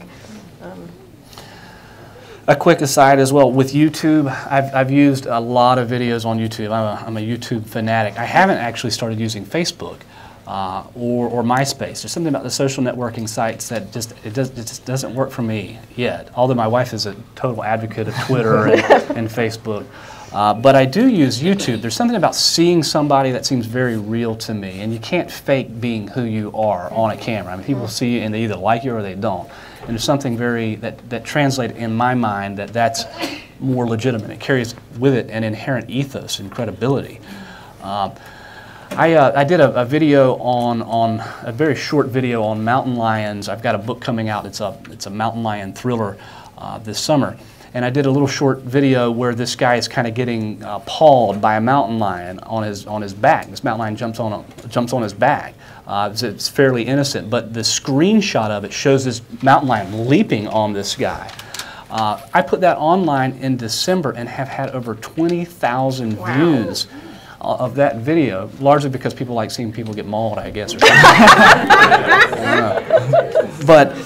A quick aside as well, with YouTube, I've used a lot of videos on YouTube. I'm a YouTube fanatic. I haven't actually started using Facebook or MySpace. There's something about the social networking sites that it just doesn't work for me yet, although my wife is a total advocate of Twitter and Facebook. But I do use YouTube. There's something about seeing somebody that seems very real to me, and you can't fake being who you are on a camera. I mean, people see you and they either like you or they don't. And there's something that translates in my mind that's more legitimate. It carries with it an inherent ethos and credibility. I did a video on a very short video on mountain lions. I've got a book coming out. It's a mountain lion thriller this summer. And I did a little short video where this guy is kind of getting pawed by a mountain lion on his back. This mountain lion jumps on his back. It's fairly innocent, but the screenshot of it shows this mountain lion leaping on this guy. I put that online in December and have had over 20,000 views of that video, largely because people like seeing people get mauled, I guess, or something. But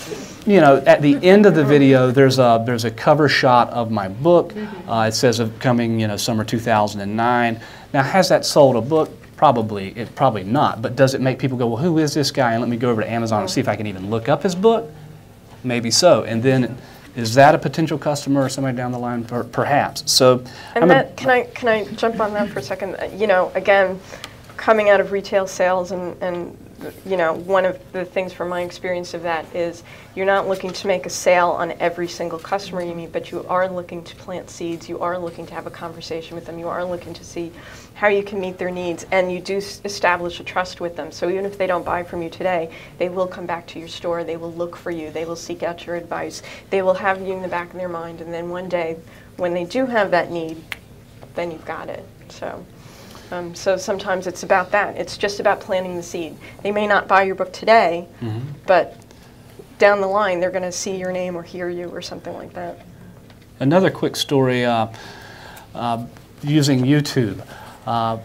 at the end of the video, there's a cover shot of my book. It says coming, summer 2009. Now, has that sold a book? Probably not. But does it make people go, well, who is this guy? And let me go over to Amazon and see if I can even look up his book? Maybe so. And then, is that a potential customer or somebody down the line? Perhaps. So, and can I jump on that for a second? Again, coming out of retail sales and one of the things from my experience of that is you're not looking to make a sale on every single customer you meet, but you are looking to plant seeds, you are looking to have a conversation with them, you are looking to see how you can meet their needs, and you do establish a trust with them. So even if they don't buy from you today, they will come back to your store, they will look for you, they will seek out your advice, they will have you in the back of their mind, and then one day when they do have that need, then you've got it. So sometimes it's about that. It's just about planting the seed. They may not buy your book today, but down the line they're going to see your name or hear you or something like that. Another quick story using YouTube.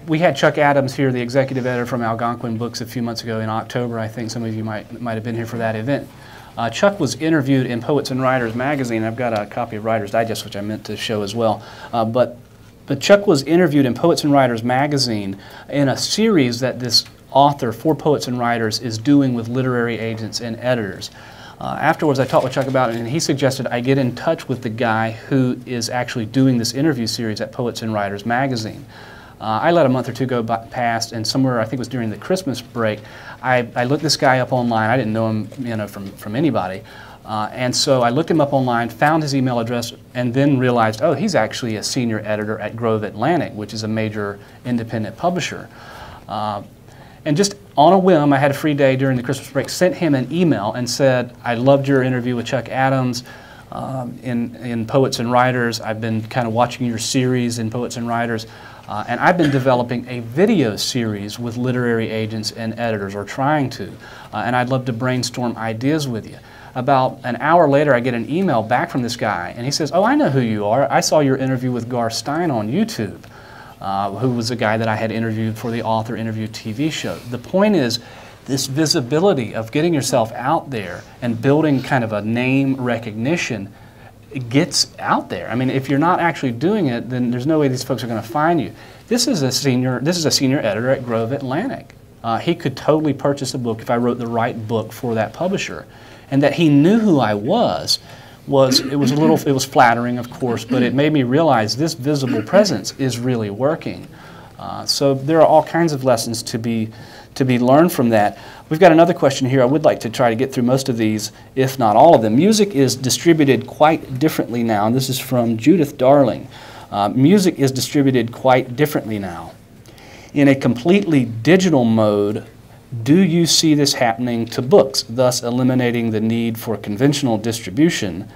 We had Chuck Adams here, the executive editor from Algonquin Books, a few months ago in October. I think some of you might have been here for that event. Chuck was interviewed in Poets and Writers magazine. I've got a copy of Writer's Digest, which I meant to show as well. But Chuck was interviewed in Poets and Writers magazine in a series that this author for Poets and Writers is doing with literary agents and editors. Afterwards, I talked with Chuck about it, and he suggested I get in touch with the guy who is actually doing this interview series at Poets and Writers magazine. I let a month or two go past, and somewhere, I think it was during the Christmas break, I looked this guy up online. I didn't know him from anybody. And so I looked him up online, found his email address, and then realized, oh, he's actually a senior editor at Grove Atlantic, which is a major independent publisher. And just on a whim, I had a free day during the Christmas break, sent him an email and said, I loved your interview with Chuck Adams in Poets and Writers. I've been kind of watching your series in Poets and Writers. And I've been developing a video series with literary agents and editors, or trying to. And I'd love to brainstorm ideas with you. About an hour later, I get an email back from this guy, and he says, oh, I know who you are. I saw your interview with Gar Stein on YouTube. who was a guy that I had interviewed for the Author Interview TV show. The point is, this visibility of getting yourself out there and building kind of a name recognition, it gets out there. I mean, if you're not actually doing it, then there's no way these folks are going to find you. This is a senior editor at Grove Atlantic. He could totally purchase a book if I wrote the right book for that publisher, and that he knew who I was it was flattering, of course, but it made me realize this visible presence is really working. So there are all kinds of lessons to be learned from that. We've got another question here. I would like to try to get through most of these, if not all of them. Music is distributed quite differently now, and this is from Judith Darling. Music is distributed quite differently now. In a completely digital mode, do you see this happening to books, thus eliminating the need for conventional distribution,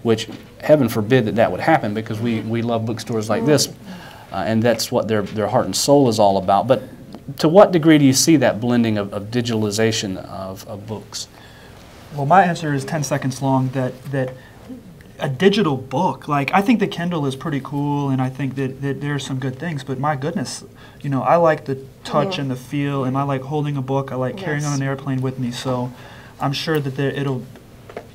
which heaven forbid that would happen, because we love bookstores like this, and that's what their heart and soul is all about. But to what degree do you see that blending of digitalization of books? Well, my answer is 10 seconds long, that a digital book, like, I think the Kindle is pretty cool, and I think that there's some good things, but my goodness, you know, I like the touch and the feel, and I like holding a book, I like carrying on an airplane with me, so I'm sure that it'll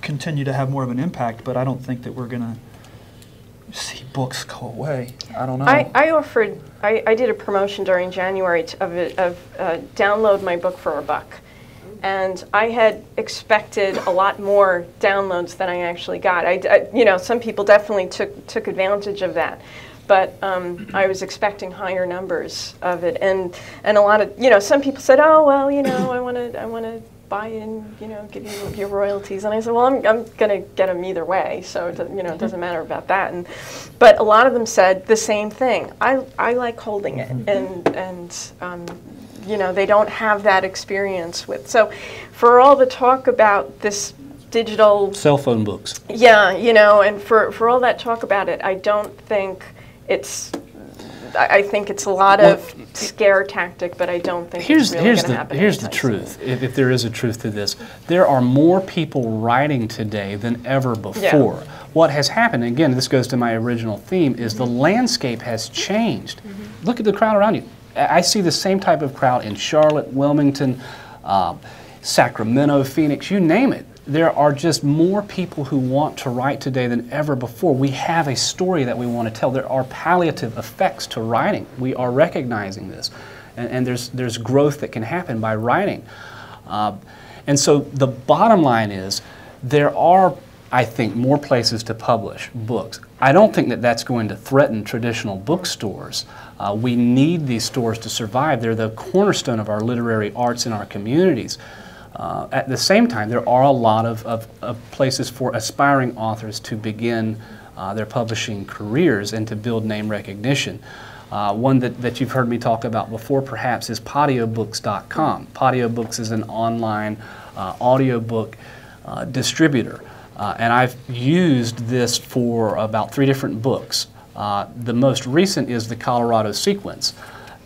continue to have more of an impact, but I don't think that we're going to see books go away. I don't know. I did a promotion during January of download my book for $1. And I had expected a lot more downloads than I actually got. You know, some people definitely took advantage of that, but I was expecting higher numbers of it. And a lot of, you know, some people said, oh well, you know, I want to buy in, you know, give you your royalties. And I said, well, I'm going to get them either way, so it, you know, it doesn't matter about that. But a lot of them said the same thing. I like holding it, and you know, they don't have that experience with. So for all the talk about this digital cell phone books, yeah, you know, and for all that talk about it, I don't think it's, I think it's a lot of scare tactic, but I don't think it's really going to happen. Here's the truth, if there is a truth to this. There are more people writing today than ever before. Yeah. What has happened, again, this goes to my original theme, is the landscape has changed. Look at the crowd around you. I see the same type of crowd in Charlotte, Wilmington, Sacramento, Phoenix, you name it. There are just more people who want to write today than ever before. We have a story that we want to tell. There are palliative effects to writing. We are recognizing this. And there's growth that can happen by writing. And so the bottom line is, there are, I think, more places to publish books. I don't think that that's going to threaten traditional bookstores. We need these stores to survive. They're the cornerstone of our literary arts in our communities. At the same time, there are a lot of places for aspiring authors to begin their publishing careers and to build name recognition. One that you've heard me talk about before perhaps is PatioBooks.com. PatioBooks is an online audiobook distributor. And I've used this for about 3 different books. The most recent is the Colorado Sequence.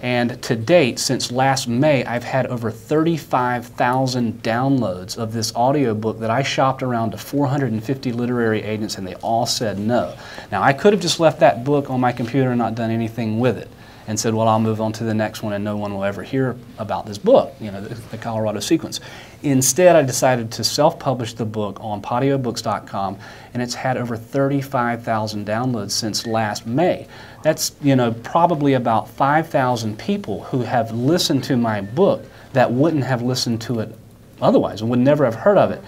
And to date, since last May, I've had over 35,000 downloads of this audiobook that I shopped around to 450 literary agents, and they all said no. Now, I could have just left that book on my computer and not done anything with it and said, well, I'll move on to the next one and no one will ever hear about this book, you know, the Colorado Sequence. Instead, I decided to self-publish the book on PatioBooks.com, and it's had over 35,000 downloads since last May. That's, you know, probably about 5,000 people who have listened to my book that wouldn't have listened to it otherwise and would never have heard of it.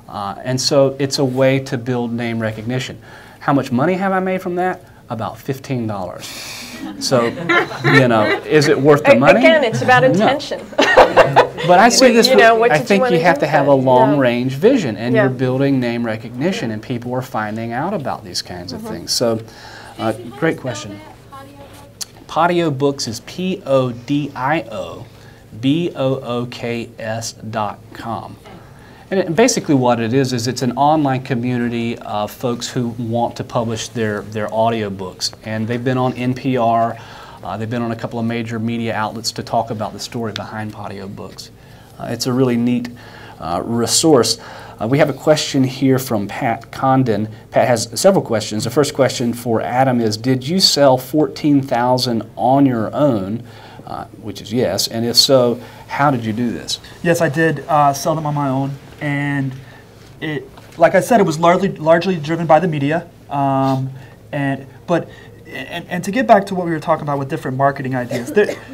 And so it's a way to build name recognition. How much money have I made from that? About $15. So, you know, is it worth the money? Again, it's about intention. No. But I say this, you know, I think you have to have a long-range vision, and yeah. you're building name recognition, and people are finding out about these kinds of things. So, great question. Patio Books is PODIOBOOKS.com. And basically what it is it's an online community of folks who want to publish their audiobooks. And they've been on NPR, they've been on a couple of major media outlets to talk about the story behind Patio Books. It's a really neat resource. We have a question here from Pat Condon. Pat has several questions. The first question for Adam is, did you sell 14,000 on your own? Which is yes, and if so, how did you do this? Yes, I did sell them on my own, and like I said, it was largely driven by the media. And to get back to what we were talking about with different marketing ideas,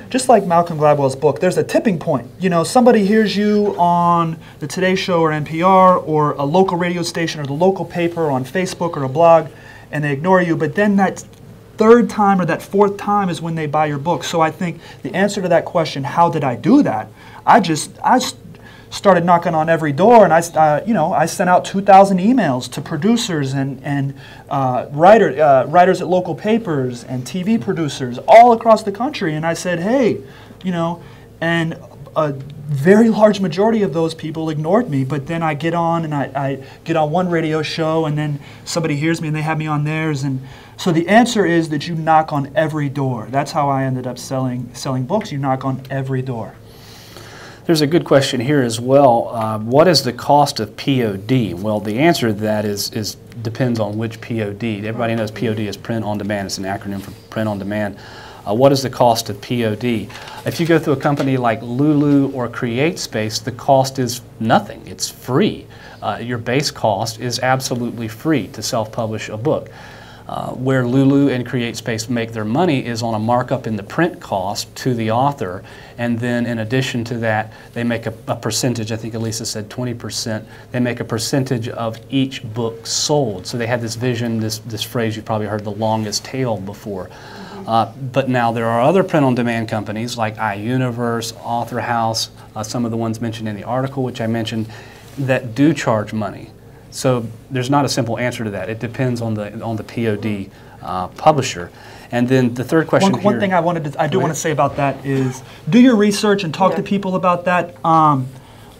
just like Malcolm Gladwell's book, there's a tipping point. You know, somebody hears you on the Today Show or NPR or a local radio station or the local paper or on Facebook or a blog, and they ignore you, but then that third time or that fourth time is when they buy your book. So I think the answer to that question, how did I do that? I started knocking on every door, and I sent out 2,000 emails to producers and writers at local papers and TV producers all across the country, and I said, hey, and a very large majority of those people ignored me. But then I get on and I get on one radio show, and then somebody hears me and they have me on theirs, and so the answer is that you knock on every door. That's how I ended up selling books. You knock on every door. There's a good question here as well. What is the cost of POD? Well, the answer to that is depends on which POD. Everybody knows POD is print on demand. It's an acronym for print on demand. What is the cost of POD? If you go through a company like Lulu or CreateSpace, the cost is nothing. It's free. Your base cost is absolutely free to self-publish a book. Where Lulu and CreateSpace make their money is on a markup in the print cost to the author, and then in addition to that, they make a percentage. I think Elisa said 20%. They make a percentage of each book sold. So they had this vision, this phrase you probably heard, the longest tail before. But now there are other print-on-demand companies like iUniverse, Author House, some of the ones mentioned in the article, which I mentioned, that do charge money. So there's not a simple answer to that. It depends on the POD publisher. And then the third question here. One thing I want to say about that is do your research and talk to people about that.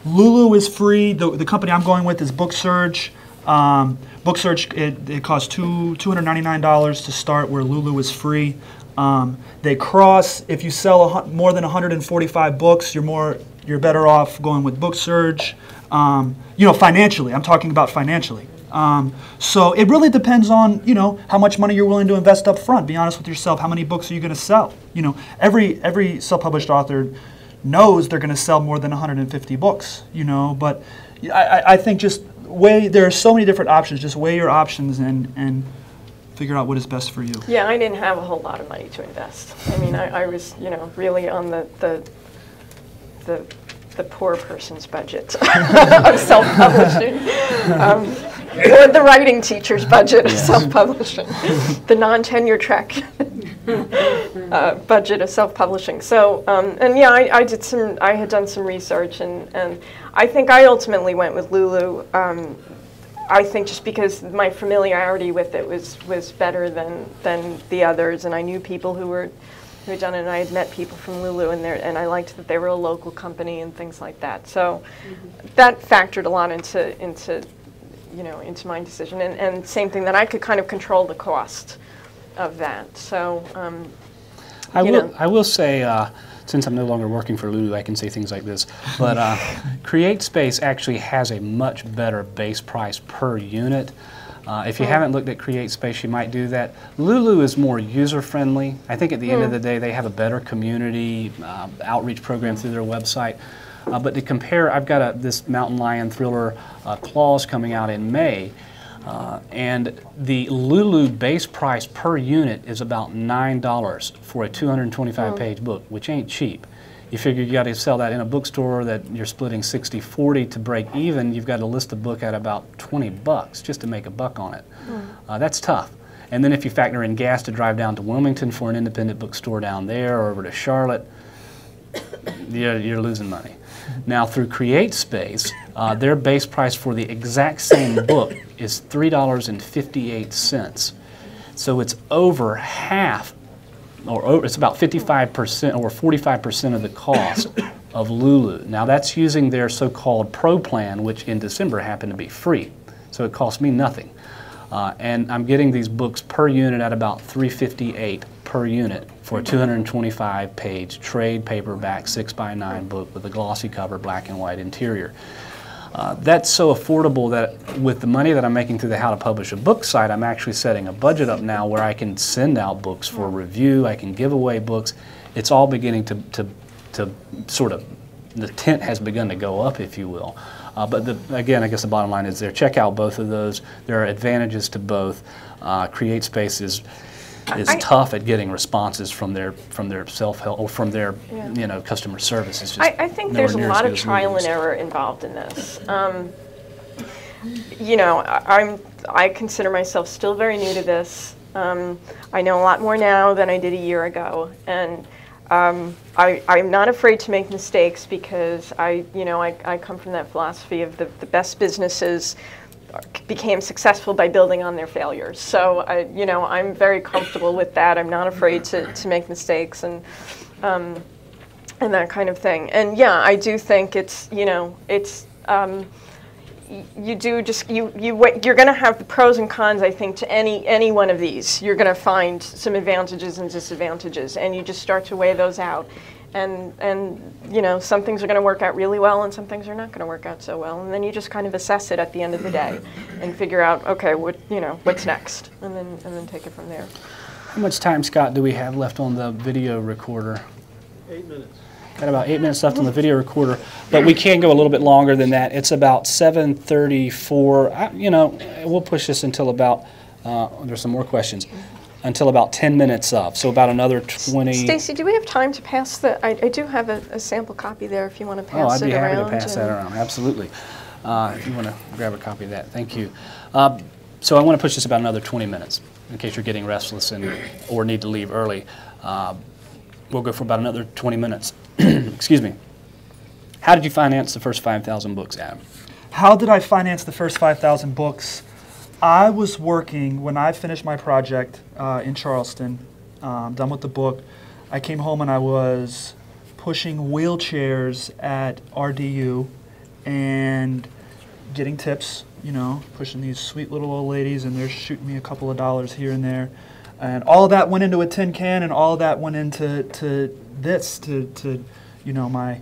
Lulu is free. The company I'm going with is BookSurge. BookSurge, it costs $299 to start, where Lulu is free. They cross. If you sell more than 145 books, you're better off going with BookSurge. Financially, I'm talking about financially. So it really depends on, how much money you're willing to invest up front. Be honest with yourself. How many books are you going to sell? Every self-published author knows they're going to sell more than 150 books, but I think there are so many different options. Just weigh your options and figure out what is best for you. Yeah, I didn't have a whole lot of money to invest. I mean, I was, really on the poor person's budget of self-publishing, or the writing teacher's budget of self-publishing, the non-tenure track budget of self-publishing. So, I had done some research, and I think I ultimately went with Lulu. I think just because my familiarity with it was better than the others, and I knew people who had done it, and I had met people from Lulu, and I liked that they were a local company and things like that. So that factored a lot into my decision. And same thing, that I could kind of control the cost of that. So I will say, since I'm no longer working for Lulu, I can say things like this. But CreateSpace actually has a much better base price per unit. If you haven't looked at CreateSpace, you might do that. Lulu is more user-friendly. I think at the end of the day, they have a better community outreach program through their website. But to compare, I've got this Mountain Lion thriller, Claws, coming out in May. And the Lulu base price per unit is about $9 for a 225-page book, which ain't cheap. You figure you got to sell that in a bookstore that you're splitting 60-40 to break even. You've got to list the book at about $20 just to make a buck on it. That's tough. And then if you factor in gas to drive down to Wilmington for an independent bookstore down there, or over to Charlotte, you're losing money. Now through CreateSpace, their base price for the exact same book is $3.58. So it's over half, or it's about 55% or 45% of the cost of Lulu. Now that's using their so-called Pro plan, which in December happened to be free. So it cost me nothing. And I'm getting these books per unit at about $3.58 per unit for a 225-page trade paperback 6x9 book with a glossy cover, black and white interior. That's so affordable that with the money that I'm making through the How to Publish a Book site, I'm actually setting a budget up now where I can send out books for review, I can give away books. It's all beginning to sort of, the tent has begun to go up, if you will. But again, I guess the bottom line is there. Check out both of those. There are advantages to both. CreateSpace is tough at getting responses from their self-help or from their customer service. It's just I think there's a lot of trial and error involved in this. I consider myself still very new to this. I know a lot more now than I did a year ago, and I'm not afraid to make mistakes because I come from that philosophy of the best businesses became successful by building on their failures. So I'm very comfortable with that. I'm not afraid to make mistakes and that kind of thing. And yeah, I do think you're going to have the pros and cons, I think, to any one of these. You're going to find some advantages and disadvantages, and you just start to weigh those out. And some things are going to work out really well, and some things are not going to work out so well. And then you just kind of assess it at the end of the day, and figure out, okay, what's next, and then take it from there. How much time, Scott, do we have left on the video recorder? 8 minutes. Got about 8 minutes left on the video recorder, but we can go a little bit longer than that. It's about 7:34. We'll push this until about. There's some more questions. Until about 10 minutes up, so about another 20. Stacy, do we have time to pass the? I do have a sample copy there if you want to pass it around. Oh, I'd be happy to pass that around. Absolutely. If you want to grab a copy of that, thank you. So I want to push this about another 20 minutes in case you're getting restless or need to leave early. We'll go for about another 20 minutes. Excuse me. How did you finance the first 5,000 books, Adam? How did I finance the first 5,000 books? I was working, when I finished my project in Charleston, done with the book, I came home and I was pushing wheelchairs at RDU and getting tips, pushing these sweet little old ladies, and they're shooting me a couple of dollars here and there. And all of that went into a tin can, and all of that went into my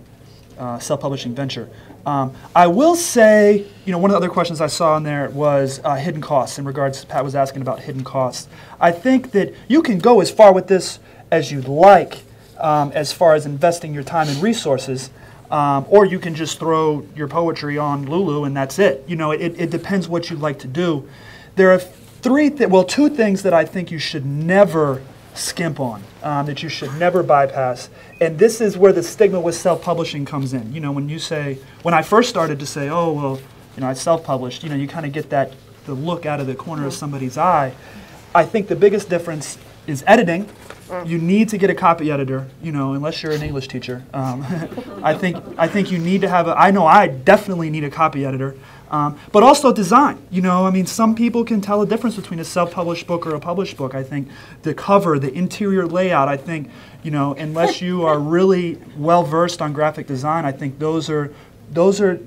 self-publishing venture. I will say, one of the other questions I saw in there was hidden costs, in regards to Pat was asking about hidden costs. I think that you can go as far with this as you'd like, as far as investing your time and resources, or you can just throw your poetry on Lulu and that's it. It depends what you'd like to do. There are two things that I think you should never skimp on, that you should never bypass. And this is where the stigma with self-publishing comes in. When I first started to say, oh, well, I self-published, you kind of get the look out of the corner of somebody's eye. I think the biggest difference is editing. You need to get a copy editor, unless you're an English teacher. I think you need to have I definitely need a copy editor. But also design. Some people can tell the difference between a self-published book or a published book. I think the cover, the interior layout, I think, unless you are really well-versed on graphic design, I think those are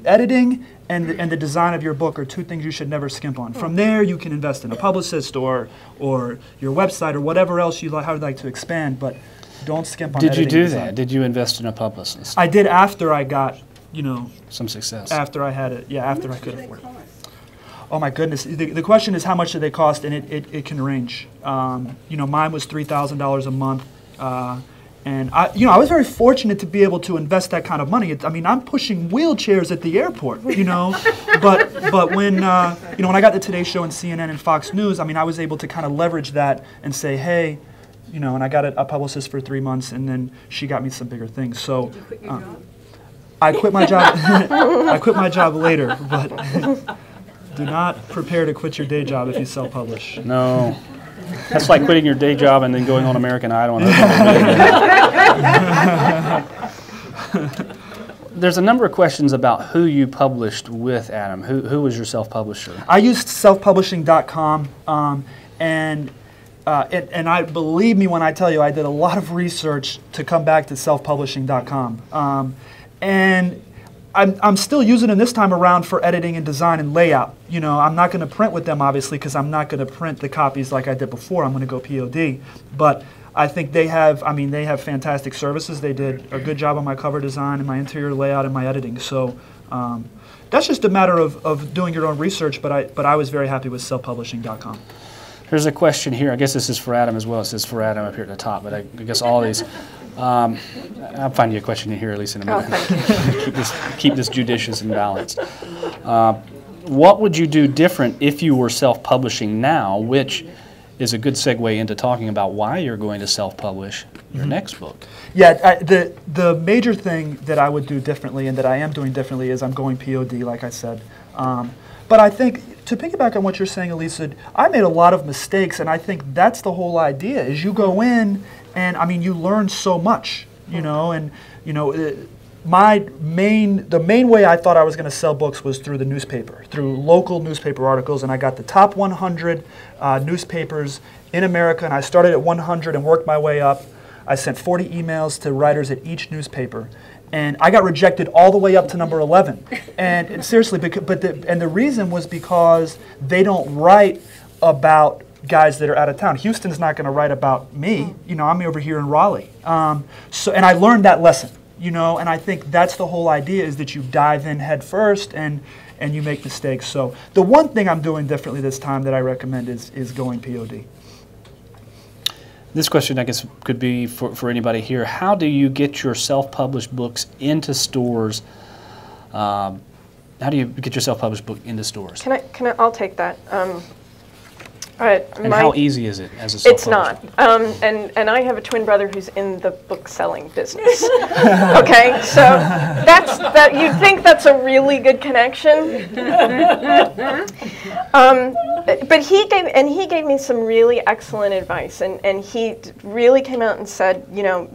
editing and the design of your book are two things you should never skimp on. From there, you can invest in a publicist or your website or whatever else you'd like to expand, but don't skimp on editing. Did you do that? Did you invest in a publicist? I did after I got some success. After I had it, after I could afford it. Oh my goodness, the question is how much do they cost, and it can range. Mine was $3,000 a month, and I was very fortunate to be able to invest that kind of money. I'm pushing wheelchairs at the airport, but when when I got the Today Show and CNN and Fox News, I was able to kind of leverage that and say, hey, and I got a publicist for 3 months, and then she got me some bigger things. So. Did you quit your job? I quit my job. I quit my job later, but do not prepare to quit your day job if you self-publish. No, that's like quitting your day job and then going on American Idol. There's a number of questions about who you published with, Adam. Who was your self-publisher? I used selfpublishing.com, and I believe me when I tell you I did a lot of research to come back to selfpublishing.com. And I'm still using them this time around for editing and design and layout. I'm not going to print with them, obviously, because I'm not going to print the copies like I did before. I'm going to go POD. But I think they have fantastic services. They did a good job on my cover design and my interior layout and my editing. So that's just a matter of doing your own research, but I was very happy with selfpublishing.com. There's a question here. I guess this is for Adam as well. It says for Adam up here at the top, but I guess all these. I'll find you a question in here at least in a minute. Oh, thank you. keep this judicious and balanced. What would you do different if you were self-publishing now, which is a good segue into talking about why you're going to self-publish your next book? Yeah, the major thing that I would do differently and that I am doing differently is I'm going POD, like I said. But I think, to piggyback on what you're saying, Elisa, I made a lot of mistakes, and I think that's the whole idea, is you go in and, I mean, you learn so much, you know, and, you know, the main way I thought I was going to sell books was through the newspaper, through local newspaper articles, and I got the top 100 newspapers in America, and I started at 100 and worked my way up. I sent 40 emails to writers at each newspaper, and I got rejected all the way up to number 11. And seriously, the reason was because they don't write about guys that are out of town. Houston's not going to write about me. You know, I'm over here in Raleigh. And I learned that lesson. You know, and I think that's the whole idea, is that you dive in head first and you make mistakes. So the one thing I'm doing differently this time that I recommend is going POD. This question, I guess, could be for anybody here. How do you get your self-published books into stores? How do you get your self-published book into stores? I'll take that. And how easy is it as a self-publisher? It's not. And I have a twin brother who's in the book selling business. Okay, so you'd think that's a really good connection. But he gave me some really excellent advice, and he really came out and said, you know,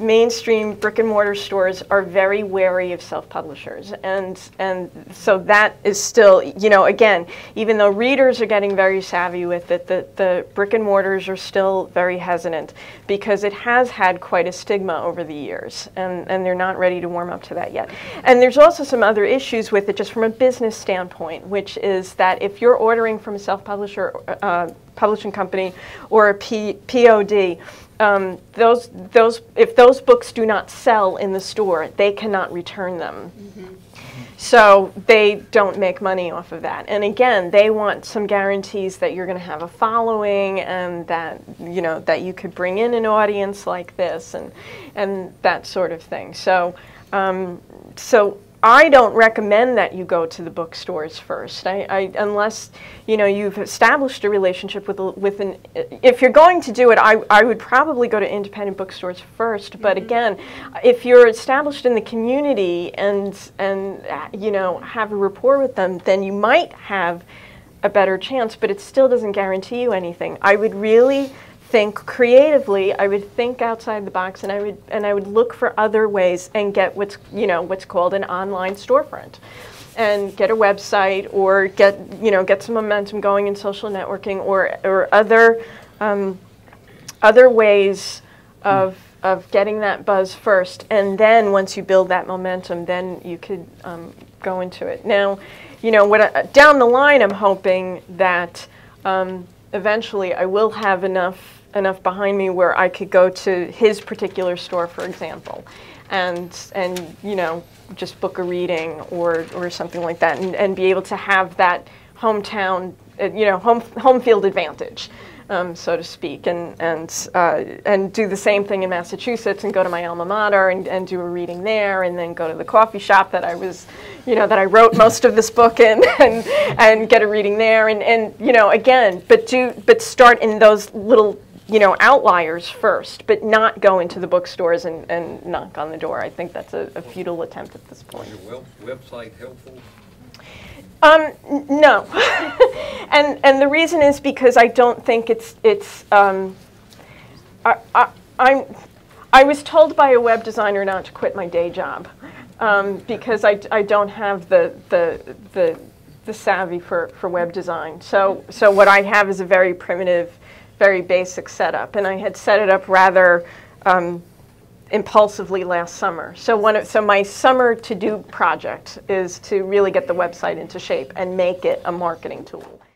mainstream brick and mortar stores are very wary of self-publishers, and so that is still, you know, again, even though readers are getting very savvy with it, the brick and mortars are still very hesitant, because it has had quite a stigma over the years, and they're not ready to warm up to that yet. And there's also some other issues with it just from a business standpoint, which is that if you're ordering from a self-publisher publishing company or a POD, if those books do not sell in the store, they cannot return them. Mm-hmm. So they don't make money off of that. And again, they want some guarantees that you're going to have a following, and that, you know, that you could bring in an audience like this, and that sort of thing. So so I don't recommend that you go to the bookstores first, unless, you know, you've established a relationship with an. If you're going to do it, I would probably go to independent bookstores first. But again, if you're established in the community and you know, have a rapport with them, then you might have a better chance. But it still doesn't guarantee you anything. I would really think creatively. I would think outside the box, and I would look for other ways and get what's called an online storefront, and get a website, or get some momentum going in social networking, or other ways of getting that buzz first, and then once you build that momentum, then you could go into it. Now, you know, down the line, I'm hoping that eventually I will have enough behind me where I could go to his particular store, for example, and you know, just book a reading or something like that, and be able to have that hometown, you know, home field advantage, so to speak, and do the same thing in Massachusetts, and go to my alma mater and do a reading there, and then go to the coffee shop that I was, you know, that I wrote most of this book in, and get a reading there, and you know, again, but start in those little, you know, outliers first, but not go into the bookstores and knock on the door. I think that's a futile attempt at this point. Is your website helpful? No, and the reason is because I don't think it's. I was told by a web designer not to quit my day job, because I don't have the savvy for web design. So what I have is a very primitive, very basic setup, and I had set it up rather impulsively last summer. So my summer to-do project is to really get the website into shape and make it a marketing tool.